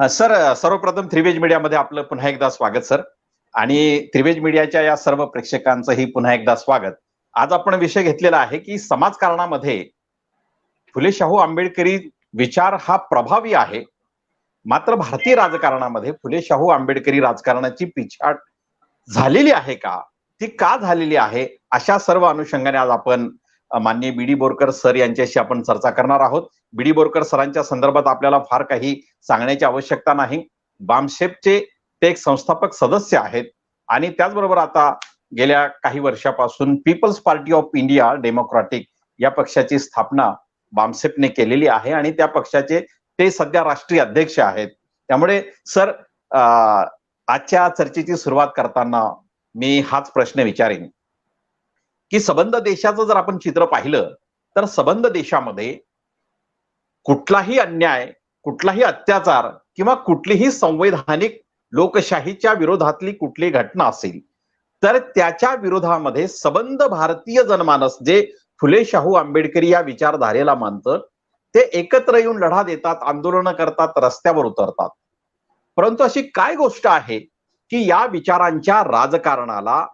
Sir, सर्वप्रथम त्रिवेज मीडियामध्ये आपलं पुन्हा एकदा स्वागत सर. आणि त्रिवेज मीडियाच्या या सर्व प्रेक्षकांचंही पुन्हा एकदा स्वागत. आज आपण विषय घेतलेला आहे की समाजकारणामध्ये फुले शाहू आंबेडकरी विचार हा प्रभावी आहे, मात्र भारतीय राजकारणामध्ये फुले शाहू आंबेडकरी राजकारणाची पिछाड झालेली आहे का, ती का झालेली आहे, अशा सर्व अनुषंगाने आज आपण माननीय बी डी बोरकर सर यांच्याशी आपण चर्चा करणार आहोत. बी डी बोरकर सरांच्या संदर्भात आपल्याला फार काही सांगण्याची आवश्यकता नाही. बामसेपचे ते एक संस्थापक सदस्य आहेत आणि त्याचबरोबर आता गेल्या काही वर्षापासून People's Party of India Democratic या पक्षाची स्थापना बामसेपने केलेली आहे आणि त्या पक्षाचे ते सध्या राष्ट्रीय अध्यक्ष आहेत. त्यामुळे सर, आजच्या चर्चेची सुरुवात करताना मी हाच प्रश्न विचारेन की सबंध देशाचं जर आपण चित्र पाहिलं तर सबंध देशामध्ये कुठलाही अन्याय, कुठलाही अत्याचार किंवा कुठलीही संवैधानिक लोकशाहीच्या विरोधातली कुठली घटना असेल तर त्याच्या विरोधामध्ये सबंध भारतीय जनमानस जे फुले शाहू आंबेडकरी या विचारधारेला मानतं ते एकत्र येऊन लढा देतात, आंदोलनं करतात, रस्त्यावर उतरतात. परंतु अशी काय गोष्ट आहे की या विचारांच्या राजकारणाला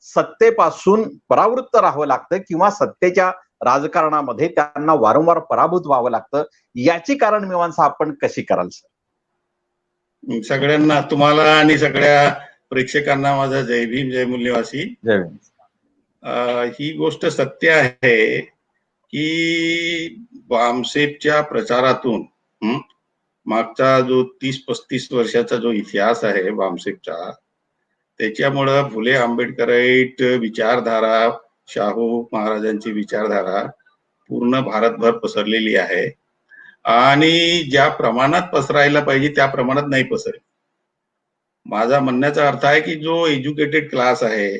सत्तेपासून परावृत्त राहावं लागतं किंवा सत्तेच्या राजकारणामध्ये त्यांना वारंवार पराभूत व्हावं लागतं, याची कारण मीमांसा आपण कशी कराल सर? सगळ्यांना, तुम्हाला आणि सगळ्या प्रेक्षकांना माझा जय भीम, जय मूल्यवासी. जय भीम. ही गोष्ट सत्य आहे की बामसेपच्या प्रचारातून मागचा जो 30-35 वर्षाचा जो इतिहास आहे बामसेपचा, त्याच्यामुळं फुले आंबेडकराईट विचारधारा, शाहू महाराजांची विचारधारा पूर्ण भारतभर पसरलेली आहे आणि ज्या प्रमाणात पसरायला पाहिजे त्या प्रमाणात नाही पसरली. माझा म्हणण्याचा अर्थ आहे की जो एज्युकेटेड क्लास आहे,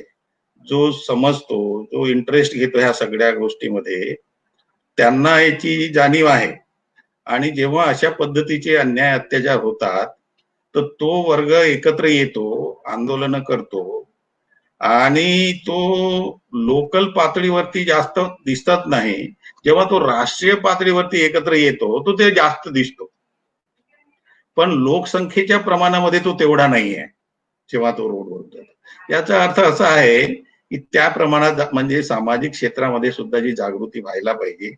जो समजतो, जो इंटरेस्ट घेतो ह्या सगळ्या गोष्टीमध्ये, त्यांना याची जाणीव आहे. आणि जेव्हा अशा पद्धतीचे अन्याय अत्याचार होतात तर तो वर्ग एकत्र येतो, आंदोलन करतो आणि तो लोकल पातळीवरती जास्त दिसत नाही. जेव्हा तो राष्ट्रीय पातळीवरती एकत्र येतो तो ते जास्त दिसतो, पण लोकसंख्येच्या प्रमाणामध्ये तो तेवढा नाहीये जेव्हा तो रोडवर जातो. याचा अर्थ असा आहे की त्या प्रमाणात म्हणजे सामाजिक क्षेत्रामध्ये सुद्धा जी जागृती व्हायला पाहिजे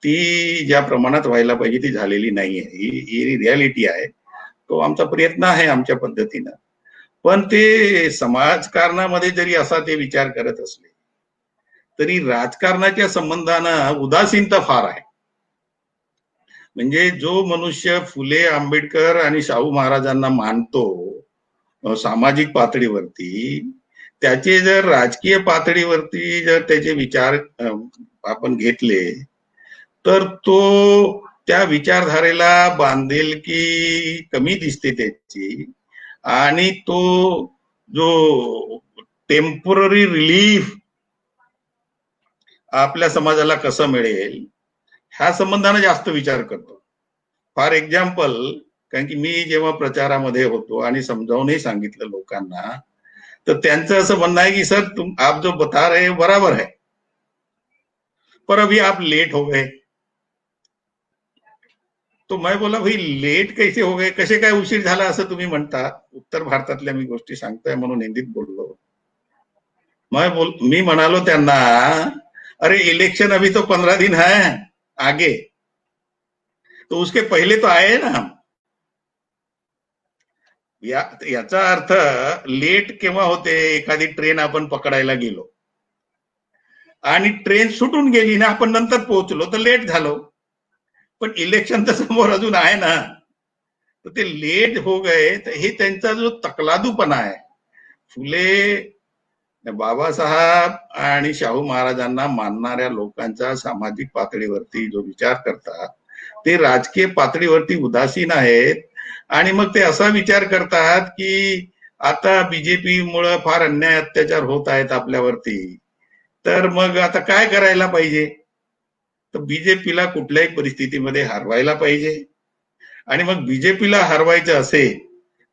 ती ज्या प्रमाणात व्हायला पाहिजे ती झालेली नाहीये. ही रियालिटी आहे. तो आमचा प्रयत्न आहे आमच्या पद्धतीनं. पण ते समाजकारणामध्ये जरी असा ते विचार करत असले तरी राजकारणाच्या संबंधानं उदासीनता फार आहे. म्हणजे जो मनुष्य फुले, आंबेडकर आणि शाहू महाराजांना मानतो सामाजिक पातळीवरती, त्याचे जर राजकीय पातळीवरती जर त्याचे विचार आपण घेतले तर तो त्या विचारधारेला बांधेल की कमी दिसते त्याची, आणि तो जो टेम्पररी रिलीफ आपल्या समाजाला कसं मिळेल ह्या संबंधाने जास्त विचार करतो. फॉर एक्झाम्पल, कारण की मी जेव्हा प्रचारामध्ये होतो आणि समजावूनही सांगितलं लोकांना, तर त्यांचं असं म्हणणं आहे की सर आप जो बता रहे बराबर है, पर अभी आप लेट हो गए. तो मैं बोला भाई लेट कैसे हो गए, कसे काय उशीर झाला असं तुम्ही म्हणता. उत्तर भारतातल्या मी गोष्टी सांगतोय म्हणून हिंदीत बोललो. मी म्हणालो त्यांना, अरे इलेक्शन अभी तो 15 दिन है आगे, तो उसके पहले तो आए ना हम. याचा अर्थ लेट केव्हा होते, एखादी ट्रेन आपण पकडायला गेलो आणि ट्रेन सुटून गेली ना, आपण नंतर पोहोचलो तर लेट झालो, पण इलेक्शन तर समोर अजून आहे ना, तर ते लेट हो गए. तर हे त्यांचा जो तकलादूपणा आहे. फुले, बाबासाहेब आणि शाहू महाराजांना मानणाऱ्या लोकांचा सामाजिक पातळीवरती जो विचार करतात ते राजकीय पातळीवरती उदासीन आहेत. आणि मग ते असा विचार करतात की आता बीजेपीमुळे फार अन्याय अत्याचार होत आहेत आपल्यावरती, तर मग आता काय करायला पाहिजे, तर बीजेपीला कुठल्याही परिस्थितीमध्ये हरवायला पाहिजे. आणि मग बीजेपीला हरवायचं असेल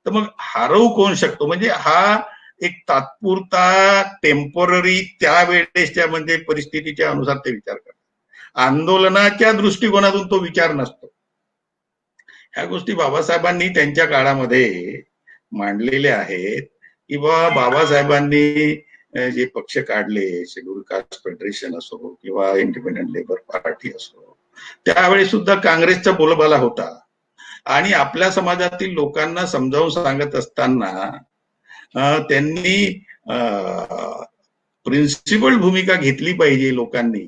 तर मग हरवू कोण शकतो, म्हणजे हा एक तात्पुरता टेम्पररी त्यावेळेसच्या म्हणजे परिस्थितीच्या अनुसार ते विचार करतात. आंदोलनाच्या दृष्टिकोनातून तो विचार नसतो. ह्या गोष्टी बाबासाहेबांनी त्यांच्या काळामध्ये मांडलेल्या आहेत की बाबासाहेबांनी जे पक्ष काढले, शेड्यूल कास्ट फेडरेशन असो किंवा इंडिपेंडंट लेबर पार्टी असो, त्यावेळी सुद्धा काँग्रेसचा बोलबाला होता. आणि आपल्या समाजातील लोकांना समजावून सांगत असताना त्यांनी प्रिन्सिपल भूमिका घेतली पाहिजे लोकांनी,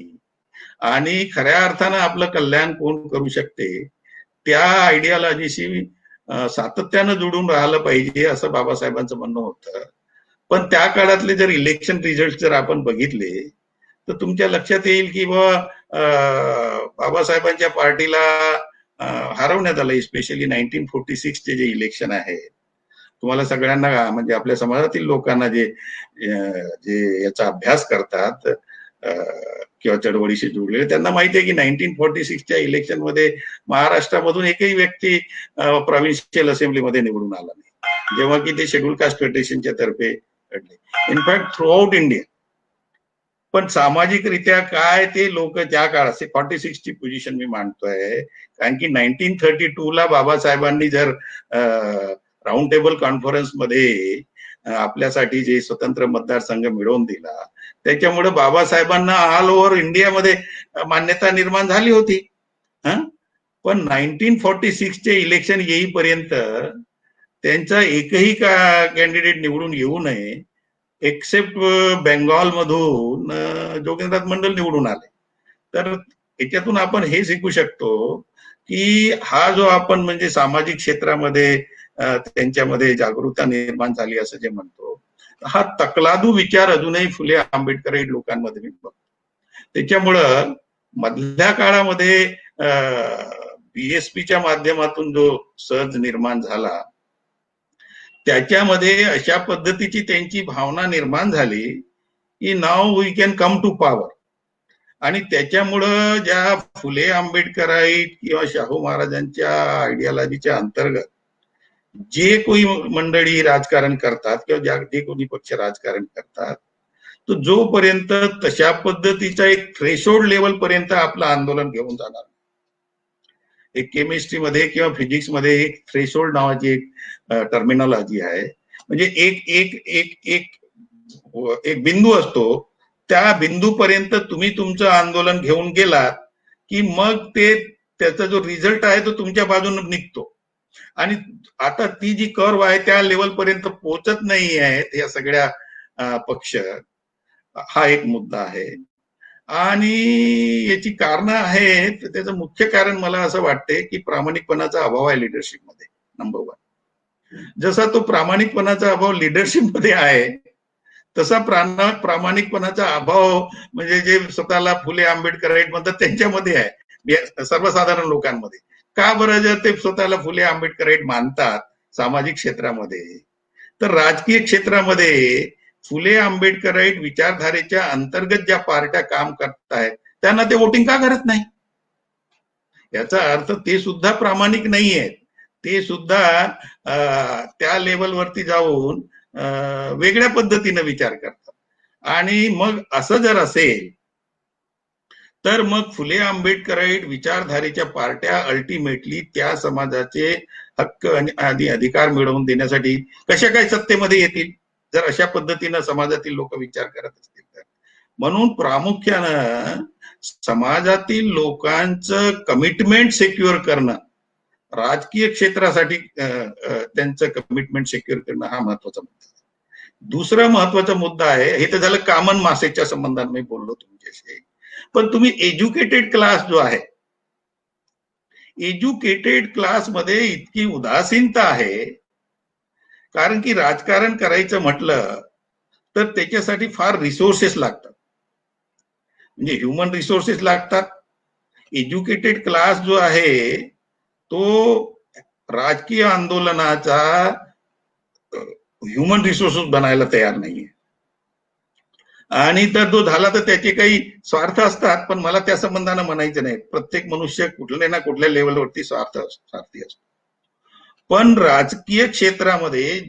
आणि खऱ्या अर्थानं आपलं कल्याण कोण करू शकते त्या आयडियालॉजीशी सातत्यानं जोडून राहिलं पाहिजे असं बाबासाहेबांचं म्हणणं होतं. पण त्या काळातले जर इलेक्शन रिझल्ट जर आपण बघितले तर तुमच्या लक्षात येईल की बाबासाहेबांच्या पार्टीला हरवण्यात आलं. स्पेशली 1946 जे इलेक्शन आहे, तुम्हाला सगळ्यांना म्हणजे आपल्या समाजातील लोकांना जे याचा अभ्यास करतात किंवा चळवळीशी जोडलेले त्यांना माहिती आहे की 1946च्या इलेक्शन मध्ये महाराष्ट्रामधून एकही व्यक्ती प्रॉव्हिन्शियल असेंब्लीमध्ये निवडून आला नाही, जेव्हा की ते शेड्यूल कास्ट फेडरेशनच्या तर्फे घडले. In fact through out India. पण सामाजिकरित्या काय ते लोक त्या काळात 46ची पोझिशन मी मांडतोय, कारण की 1932ला बाबासाहेबांनी जर राऊंड टेबल कॉन्फरन्स मध्ये आपल्यासाठी जे स्वतंत्र मतदारसंघ मिळवून दिला, त्याच्यामुळे बाबासाहेबांना ऑल ओव्हर इंडियामध्ये मान्यता निर्माण झाली होती. पण 1946चे इलेक्शन येईपर्यंत त्यांचा एकही कॅन्डिडेट निवडून येऊ नये, एक्सेप्ट बेंगॉल मधून जोगेंद्रनाथ मंडल निवडून आले. तर याच्यातून आपण हे शिकू शकतो की हा जो आपण म्हणजे सामाजिक क्षेत्रामध्ये त्यांच्यामध्ये जागरूकता निर्माण झाली असं जे म्हणतो, हा तकलादू विचार अजूनही फुले आंबेडकरी लोकांमध्ये मी बघतो. त्याच्यामुळं मधल्या काळामध्ये बीएसपीच्या माध्यमातून जो सर्ज निर्माण झाला, त्याच्यामध्ये अशा पद्धतीची त्यांची भावना निर्माण झाली की नाव we can come to power. आणि त्याच्यामुळं ज्या फुले आंबेडकराईट किंवा शाहू महाराजांच्या आयडियालॉजीच्या अंतर्गत जे कोणी मंडळी राजकारण करतात किंवा जे कोणी पक्ष राजकारण करतात, तो जोपर्यंत तशा पद्धतीचा एक थ्रेशोल्ड लेवल पर्यंत आपलं आंदोलन घेऊन जाणार. एक केमिस्ट्रीमध्ये किंवा फिजिक्समध्ये एक थ्रेशोल्ड नावाची एक टर्मिनॉलॉजी आहे. म्हणजे एक एक एक एक एक बिंदू असतो, त्या बिंदूपर्यंत तुम्ही तुमचं आंदोलन घेऊन गेलात की मग ते त्याचा जो रिझल्ट आहे तो तुमच्या बाजूने निघतो. आणि आता ती जी कर्व आहे त्या लेवलपर्यंत पोहोचत नाही आहेत या सगळ्या पक्ष. हा एक मुद्दा आहे. आणि याची कारणं आहेत. त्याचं मुख्य कारण मला असं वाटते की प्रामाणिकपणाचा अभाव आहे लिडरशिपमध्ये, नंबर 1. जसा तो प्रामाणिकपणाचा अभाव लिडरशिपमध्ये आहे, तसा प्रामाणिकपणाचा अभाव म्हणजे जे स्वतःला फुले आंबेडकराईट म्हणतात त्यांच्यामध्ये आहे, सर्वसाधारण लोकांमध्ये. का बरं? जर ते स्वतःला फुले आंबेडकराईट मानतात सामाजिक क्षेत्रामध्ये, तर राजकीय क्षेत्रामध्ये फुले आंबेडकराईट विचारधारेच्या अंतर्गत ज्या पार्ट्या काम करतायत त्यांना ते वोटिंग का करत नाही? याचा अर्थ ते सुद्धा प्रामाणिक नाही आहेत. ते सुद्धा त्या लेवलवरती जाऊन वेगळ्या पद्धतीने विचार करतात. आणि मग असं जर असेल तर मग फुले आंबेडकराईट विचारधारेच्या पार्ट्या अल्टिमेटली त्या समाजाचे हक्क आणि अधिकार मिळवून देण्यासाठी कशा काय सत्तेमध्ये येतील, जर अशा पद्धतीनं समाजातील लोक विचार करत असतील तर. म्हणून प्रामुख्यानं समाजातील लोकांचं कमिटमेंट सेक्युअर करणं, राजकीय क्षेत्रासाठी त्यांचं कमिटमेंट सेक्युअर करणं हा महत्वाचा मुद्दा. दुसरा महत्वाचा मुद्दा आहे, हे तर झालं कॉमन मासेच्या संबंधाने मी बोललो तुमच्याशी. पण तुम्ही एज्युकेटेड क्लास जो आहे, एज्युकेटेड क्लासमध्ये इतकी उदासीनता आहे, कारण की राजकारण करायचं म्हटलं तर त्याच्यासाठी फार रिसोर्सेस लागतात, म्हणजे ह्युमन रिसोर्सेस लागतात. एज्युकेटेड क्लास जो आहे तो राजकीय आंदोलनाचा ह्युमन रिसोर्सेस बनायला तयार नाहीये. आणि तर तो झाला तर त्याचे काही स्वार्थ असतात, पण मला त्या संबंधानं म्हणायचं नाही. प्रत्येक मनुष्य कुठल्या ना कुठल्या लेवलवरती स्वार्थी असतो. पण राजकीय क्षेत्रामध्ये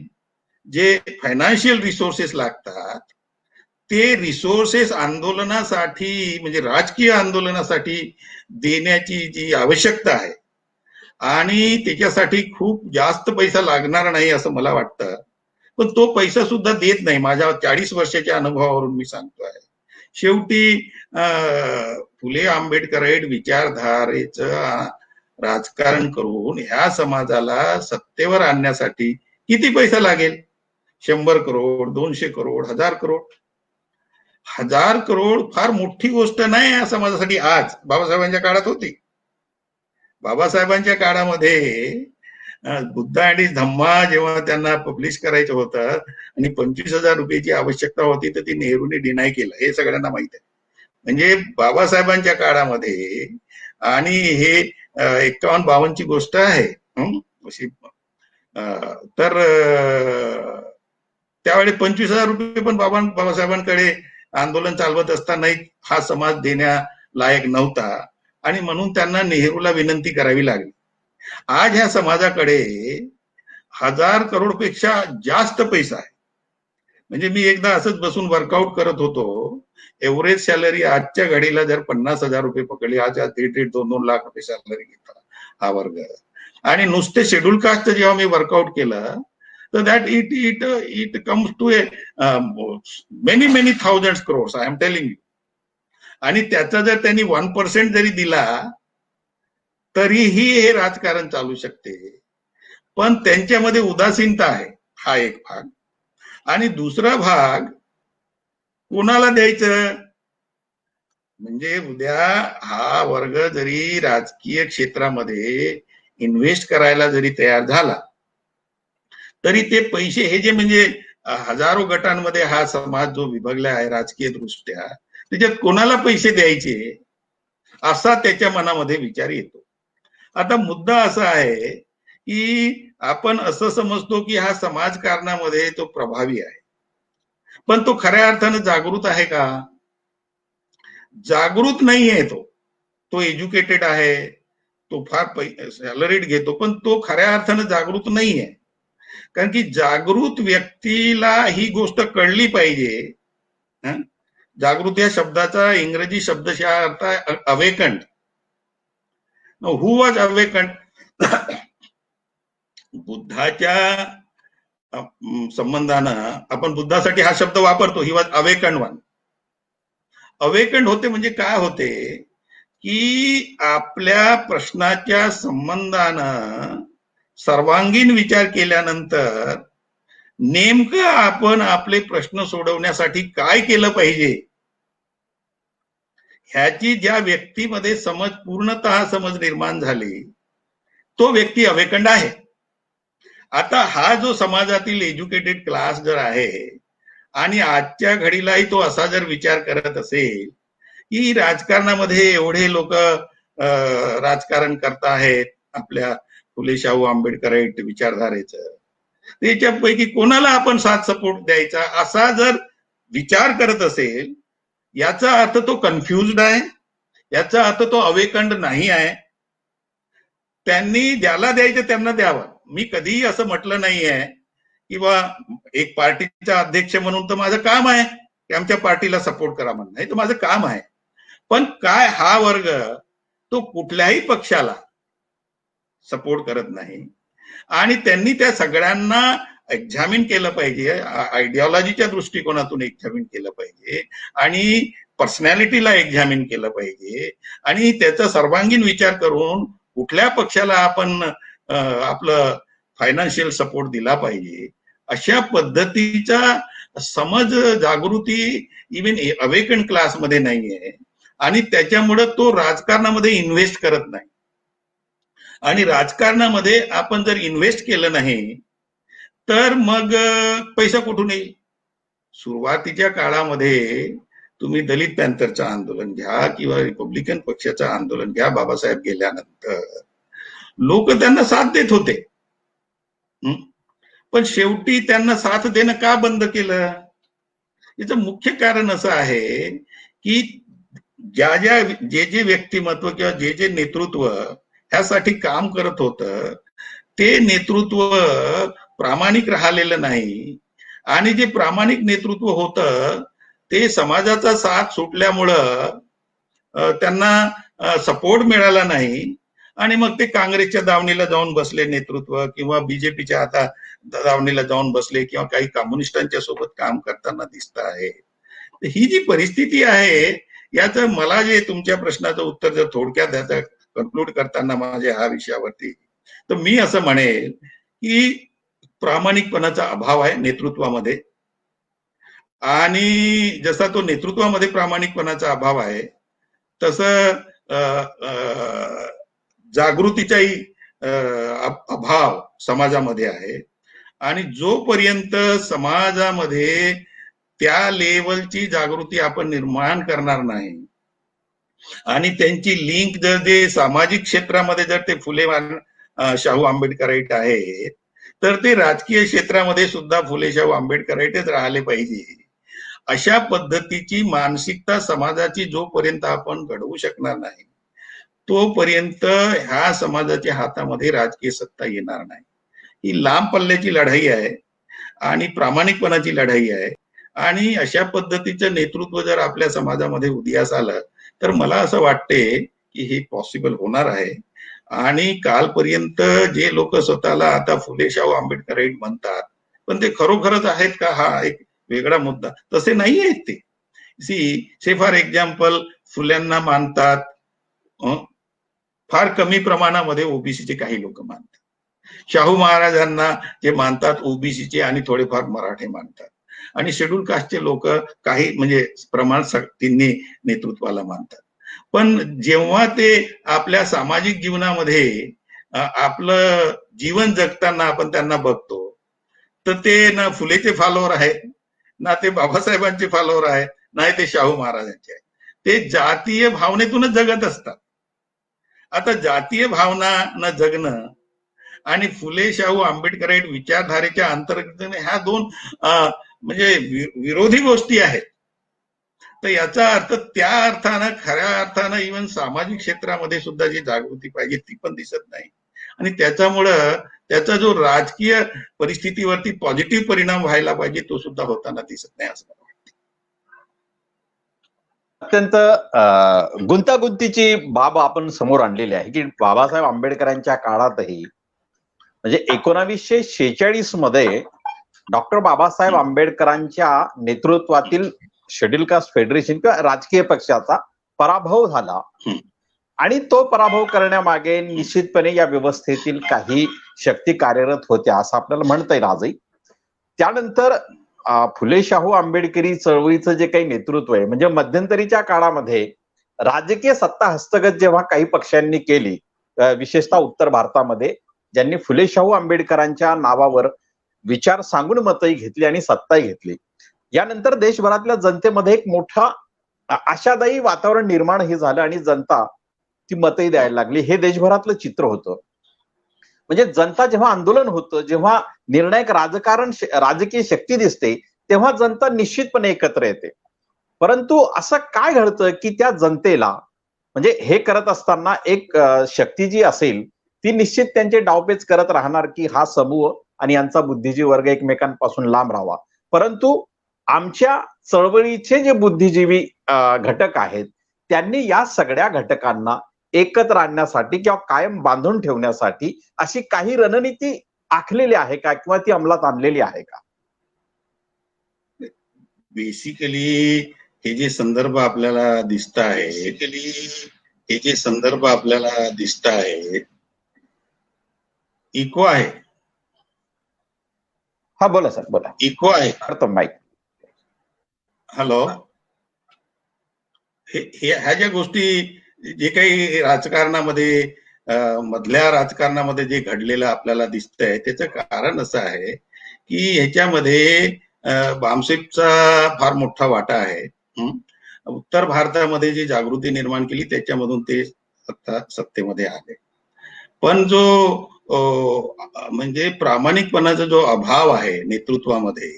जे फायनान्शियल रिसोर्सेस लागतात ते रिसोर्सेस आंदोलनासाठी म्हणजे राजकीय आंदोलनासाठी देण्याची जी आवश्यकता आहे, आणि त्याच्यासाठी खूप जास्त पैसा लागणार नाही असं मला वाटतं. पण तो पैसा सुद्धा देत नाही. माझ्या 40 वर्षाच्या अनुभवावरून मी सांगतोय. शेवटी फुले आंबेडकराईट विचारधारेचं राजकारण करून ह्या समाजाला सत्तेवर आणण्यासाठी किती पैसा लागेल? 100 करोड, 200 करोड, 1000 करोड. 1000 करोड फार मोठी गोष्ट नाही या समाजासाठी. आज बाबासाहेबांच्या काळात होती. बाबासाहेबांच्या काळामध्ये बुद्ध आणि धम्मा जेव्हा त्यांना पब्लिश करायचं होतं आणि 25,000 रुपयाची आवश्यकता होती, तर ती नेहरूने डिनाय केलं. हे सगळ्यांना माहित आहे. म्हणजे बाबासाहेबांच्या काळामध्ये, आणि हे 51-52 ची गोष्ट आहे अशी, तर त्यावेळी 25,000 रुपये पण बाबासाहेबांकडे आंदोलन चालवत असताना हा समाज देण्यालायक नव्हता, आणि म्हणून त्यांना नेहरूला विनंती करावी लागली. आज ह्या समाजाकडे 1000 करोड पेक्षा जास्त पैसा आहे. म्हणजे मी एकदा असंच बसून वर्कआउट करत होतो. एव्हरेज सॅलरी आजच्या घडीला जर 50,000 रुपये पकडली, आज 1.5-2 लाख रुपये सॅलरी घेतला हा वर्ग. आणि नुसते शेड्यूल कास्ट जेव्हा मी वर्कआउट केलं, तर that it comes to many thousand crores, I am telling you. आणि त्याचा जर त्यांनी 1% जरी दिला तरीही हे राजकारण चालू शकते. पण त्यांच्यामध्ये उदासीनता आहे, हा एक भाग. आणि दुसरा भाग कोणाला द्यायचं? म्हणजे उद्या हा वर्ग जरी राजकीय क्षेत्रामध्ये इन्व्हेस्ट करायला जरी तयार झाला, तरी ते पैसे हे जे, म्हणजे हजारो गटांमध्ये हा समाज जो विभागला आहे राजकीय दृष्ट्या, त्याच्यात कोणाला पैसे द्यायचे असा त्याच्या मनामध्ये विचार येतो. आता मुद्दा असा आहे की आपण असं समजतो की हा समाजकारणामध्ये तो प्रभावी आहे, पण तो खऱ्या अर्थानं जागृत आहे का? जागृत नाही आहे. तो एज्युकेटेड आहे, तो फार सॅलरीड घेतो, पण तो खऱ्या अर्थानं जागृत नाही आहे. कारण की जागृत व्यक्तीला ही गोष्ट कळली पाहिजे. जागृत या शब्दाचा इंग्रजी शब्दशः अर्थ आहे अवेकंड. Who was awakened? बुद्धाच्या संबंधानं आपण बुद्धासाठी हा शब्द वापरतो, he was awakened one. Awakened होते म्हणजे काय होते की आपल्या प्रश्नाच्या संबंधानं सर्वांगीण विचार केल्यानंतर नेमकं आपण आपले प्रश्न सोडवण्यासाठी काय केलं पाहिजे ह्याची ज्या व्यक्तीमध्ये पूर्णतः समज निर्माण झाली, तो व्यक्ती अवेकंड आहे. आता हा जो समाजातील एज्युकेटेड क्लास जर आहे आणि आजच्या घडीलाही तो असा जर विचार करत असेल की राजकारणामध्ये एवढे लोक राजकारण करत आहेत आपल्या फुले शाहू आंबेडकराईट विचारधारेचं, त्याच्यापैकी कोणाला आपण साथ सपोर्ट द्यायचा असा जर विचार करत असेल, याचा अर्थ तो कन्फ्युज्ड आहे, याचा अर्थ तो अवेकंड नाही आहे. त्यांनी ज्याला द्यायचं त्यांना द्यावं. मी कधीही असं म्हटलं नाहीये किंवा एक पार्टीचा अध्यक्ष म्हणून तर माझं काम आहे की आमच्या पार्टीला सपोर्ट करा म्हणणं, हे तर माझं काम आहे. पण काय हा वर्ग तो कुठल्याही पक्षाला सपोर्ट करत नाही, आणि त्यांनी त्या सगळ्यांना एक्झामिन केलं पाहिजे, आयडिओलॉजीच्या दृष्टिकोनातून एक्झामिन केलं पाहिजे, आणि पर्सनॅलिटीला एक्झामिन केलं पाहिजे, आणि त्याचा सर्वांगीण विचार करून कुठल्या पक्षाला आपण आपलं फायनान्शियल सपोर्ट दिला पाहिजे, अशा पद्धतीचा समज जागृती इव्हन अवेकन क्लासमध्ये नाहीये. आणि त्याच्यामुळे तो राजकारणामध्ये इन्व्हेस्ट करत नाही. आणि राजकारणामध्ये आपण जर इन्व्हेस्ट केलं नाही तर मग पैसा कुठून येईल? सुरुवातीच्या काळामध्ये तुम्ही दलित पॅन्थरचं आंदोलन घ्या किंवा रिपब्लिकन पक्षाचं आंदोलन घ्या, बाबासाहेब गेल्यानंतर लोक त्यांना साथ देत होते, पण शेवटी त्यांना साथ देणं का बंद केलं? याचं मुख्य कारण असं आहे की जे व्यक्तिमत्व किंवा जे नेतृत्व ह्यासाठी काम करत होतं ते नेतृत्व प्रामाणिक राहिलेलं नाही, आणि जे प्रामाणिक नेतृत्व होतं ते समाजाचा साथ सुटल्यामुळं त्यांना सपोर्ट मिळाला नाही, आणि मग ते काँग्रेसच्या दावणीला जाऊन बसले नेतृत्व, किंवा बीजेपीच्या आता दावणीला जाऊन बसले, किंवा काही कम्युनिस्टांच्या सोबत काम करताना दिसत आहे. ही जी परिस्थिती आहे, याचं मला जे तुमच्या प्रश्नाचं उत्तर जर थोडक्यात द्यायचं कन्क्लूड करताना माझ्या ह्या विषयावरती, तर मी असं म्हणेल की प्रामाणिकपणाचा अभाव आहे नेतृत्वामध्ये. आणि जसा तो नेतृत्वामध्ये प्रामाणिकपणाचा अभाव आहे, तसं जागृतीचाही अभाव समाजामध्ये आहे. आणि जोपर्यंत समाजामध्ये त्या लेवलची जागृती आपण निर्माण करणार नाही, आणि त्यांची लिंक जर जे सामाजिक क्षेत्रामध्ये जर ते फुले शाहू आंबेडकराईट आहे, तर ते राजकीय क्षेत्रामध्ये सुद्धा फुले शाहू आंबेडकराईटच राहिले पाहिजे. अशा पद्धतीची मानसिकता समाजाची जोपर्यंत आपण घडवू शकणार नाही, तोपर्यंत ह्या समाजाच्या हातामध्ये राजकीय सत्ता येणार नाही. ही लांब पल्ल्याची लढाई आहे आणि प्रामाणिकपणाची लढाई आहे. आणि अशा पद्धतीचं नेतृत्व जर आपल्या समाजामध्ये उदयास आलं, तर मला असं वाटते की हे पॉसिबल होणार आहे. आणि कालपर्यंत जे लोक स्वतःला आता फुले शाहू आंबेडकराईट म्हणतात, पण ते खरोखरच आहेत का, हा एक वेगळा मुद्दा. तसे नाही आहेत ते. से फॉर एक्झाम्पल, फुल्यांना मानतात फार कमी प्रमाणामध्ये ओबीसीचे काही लोक मानतात. शाहू महाराजांना जे मानतात ओबीसीचे आणि थोडेफार मराठे मानतात. आणि शेड्यूल कास्टचे लोक काही म्हणजे प्रमाण तिन्ही नेतृत्वाला मानतात. पण जेव्हा ते आपल्या सामाजिक जीवनामध्ये आपलं जीवन जगताना आपण त्यांना बघतो, तर ते ना फुलेचे फॉलोअर आहेत, ना ते बाबासाहेबांचे फॉलोअर आहेत, नाही ते शाहू महाराजांचे आहेत. ते जातीय भावनेतूनच जगत असतात. आता जातीय भावना न जगणं आणि फुले शाहू आंबेडकराईट विचारधारेच्या अंतर्गत ह्या दोन म्हणजे विरोधी गोष्टी आहेत. तर याचा अर्थ त्या अर्थानं, खऱ्या अर्थानं इव्हन सामाजिक क्षेत्रामध्ये सुद्धा जी जागृती पाहिजे ती पण दिसत नाही. आणि त्याच्यामुळं त्याचा जो राजकीय परिस्थितीवरती पॉझिटिव्ह परिणाम व्हायला पाहिजे तो सुद्धा होताना दिसत नाही, असं मला वाटतं. अत्यंत गुंतागुंतीची बाब आपण समोर आणलेली आहे की बाबासाहेब आंबेडकरांच्या काळातही, म्हणजे 1946 मध्ये डॉक्टर बाबासाहेब आंबेडकरांच्या नेतृत्वातील शेड्यूल कास्ट फेडरेशन किंवा राजकीय पक्षाचा पराभव झाला. आणि तो पराभव करण्यामागे निश्चितपणे या व्यवस्थेतील काही शक्ती कार्यरत होत्या असं आपल्याला म्हणता येईल आजही. त्यानंतर फुले शाहू आंबेडकरी चळवळीचं जे काही नेतृत्व आहे, म्हणजे मध्यंतरीच्या काळामध्ये राजकीय सत्ता हस्तगत जेव्हा काही पक्षांनी केली, विशेषतः उत्तर भारतामध्ये, ज्यांनी फुले शाहू आंबेडकरांच्या नावावर विचार सांगून मतही घेतली आणि सत्ताही घेतली, यानंतर देशभरातल्या जनतेमध्ये एक मोठा आशादायी वातावरण निर्माण हे झालं आणि जनता ती मतही द्यायला लागली. हे देशभरातलं चित्र होतं. म्हणजे जनता जेव्हा आंदोलन होतं, जेव्हा निर्णायक राजकीय शक्ती दिसते, तेव्हा जनता निश्चितपणे एकत्र येते. परंतु असं काय घडतं की त्या जनतेला, म्हणजे हे करत असताना एक शक्ती जी असेल ती निश्चित त्यांचे डावपेच करत राहणार की हा समूह आणि यांचा बुद्धिजीवी वर्ग एकमेकांपासून लांब राहावा. परंतु आमच्या चळवळीचे जे बुद्धिजीवी घटक आहेत त्यांनी या सगळ्या घटकांना एकत्र आणण्यासाठी किंवा कायम बांधून ठेवण्यासाठी अशी काही रणनीती आखलेली आहे का, किंवा ती अंमलात आणलेली आहे का? बेसिकली हे जे संदर्भ आपल्याला दिसत आहे, इको आहे. हा बोला सर, बोला. इको आहे करतो माईक. हॅलो. ह्या ज्या गोष्टी जे काही राजकारणामध्ये, मधल्या राजकारणामध्ये जे घडलेलं आपल्याला दिसतंय, त्याचं कारण असं आहे की ह्याच्यामध्ये बामसेफचा फार मोठा वाटा आहे. उत्तर भारतामध्ये जी जागृती निर्माण केली त्याच्यामधून ते सत्तेमध्ये आले. पण जो म्हणजे प्रामाणिकपणाचा जो अभाव आहे नेतृत्वामध्ये,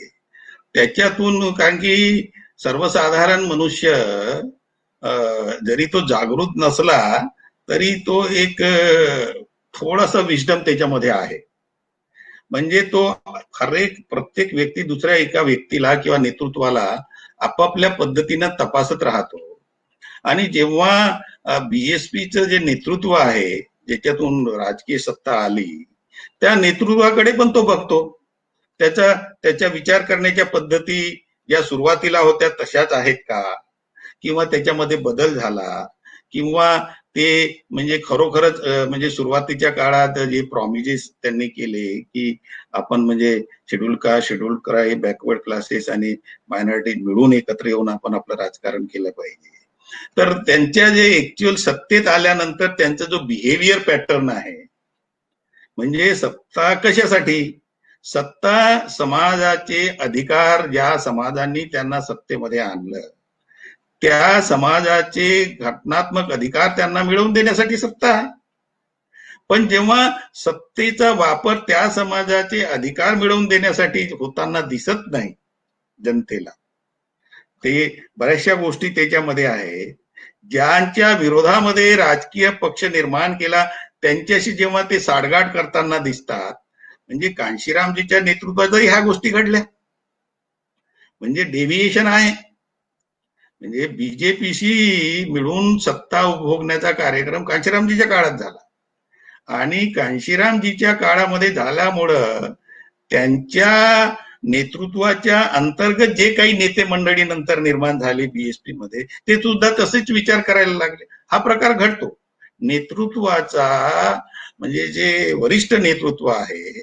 त्याच्यातून, कारण की सर्वसाधारण मनुष्य जरी तो जागृत नसला तरी तो एक थोडासा विस्डम त्याच्यामध्ये आहे. म्हणजे तो प्रत्येक व्यक्ती दुसऱ्या एका व्यक्तीला किंवा नेतृत्वाला आपापल्या पद्धतीनं तपासत राहतो. आणि जेव्हा बीएसपीचं जे नेतृत्व आहे ज्याच्यातून राजकीय सत्ता आली त्या नेतृत्वाकडे पण तो बघतो. त्याच्या विचार करण्याच्या पद्धती ज्या सुरुवातीला होत्या तशाच आहेत का, किंवा त्याच्यामध्ये बदल झाला, किंवा ते म्हणजे खरोखरच म्हणजे सुरुवातीच्या काळात जे प्रॉमिसेस त्यांनी केले की आपण म्हणजे शेड्यूल करा, हे बॅकवर्ड क्लासेस आणि मायनॉरिटी मिळून एकत्र येऊन आपण आपलं राजकारण केलं पाहिजे. तर त्यांच्या जे ऍक्च्युअल सत्तेत आल्यानंतर त्यांचा जो बिहेवियर पॅटर्न आहे, म्हणजे सत्ता कशासाठी, सत्ता समाजाचे अधिकार ज्या समाजांनी त्यांना सत्तेमध्ये आणलं त्या समाजाचे घटनात्मक अधिकार त्यांना मिळवून देण्यासाठी सत्ता आहे. पण जेव्हा सत्तेचा वापर त्या समाजाचे अधिकार मिळवून देण्यासाठी होताना दिसत नाही जनतेला, ते बऱ्याचशा गोष्टी त्याच्यामध्ये आहे. ज्यांच्या विरोधामध्ये राजकीय पक्ष निर्माण केला त्यांच्याशी जेव्हा ते साडगाठ करताना दिसतात, म्हणजे कांशीरामजीच्या नेतृत्वातही ह्या गोष्टी घडल्या. म्हणजे डेव्हिएशन आहे. म्हणजे बीजेपीशी मिळून सत्ता उपभोगण्याचा कार्यक्रम कांशीरामजीच्या काळात झाला आणि कांशीरामजीच्या काळामध्ये झाल्यामुळं त्यांच्या नेतृत्वाच्या अंतर्गत जे काही नेते मंडळी नंतर निर्माण झाले बीएसपी मध्ये ते सुद्धा तसेच विचार करायला लागले. हा प्रकार घडतो. नेतृत्वाचा म्हणजे जे वरिष्ठ नेतृत्व आहे,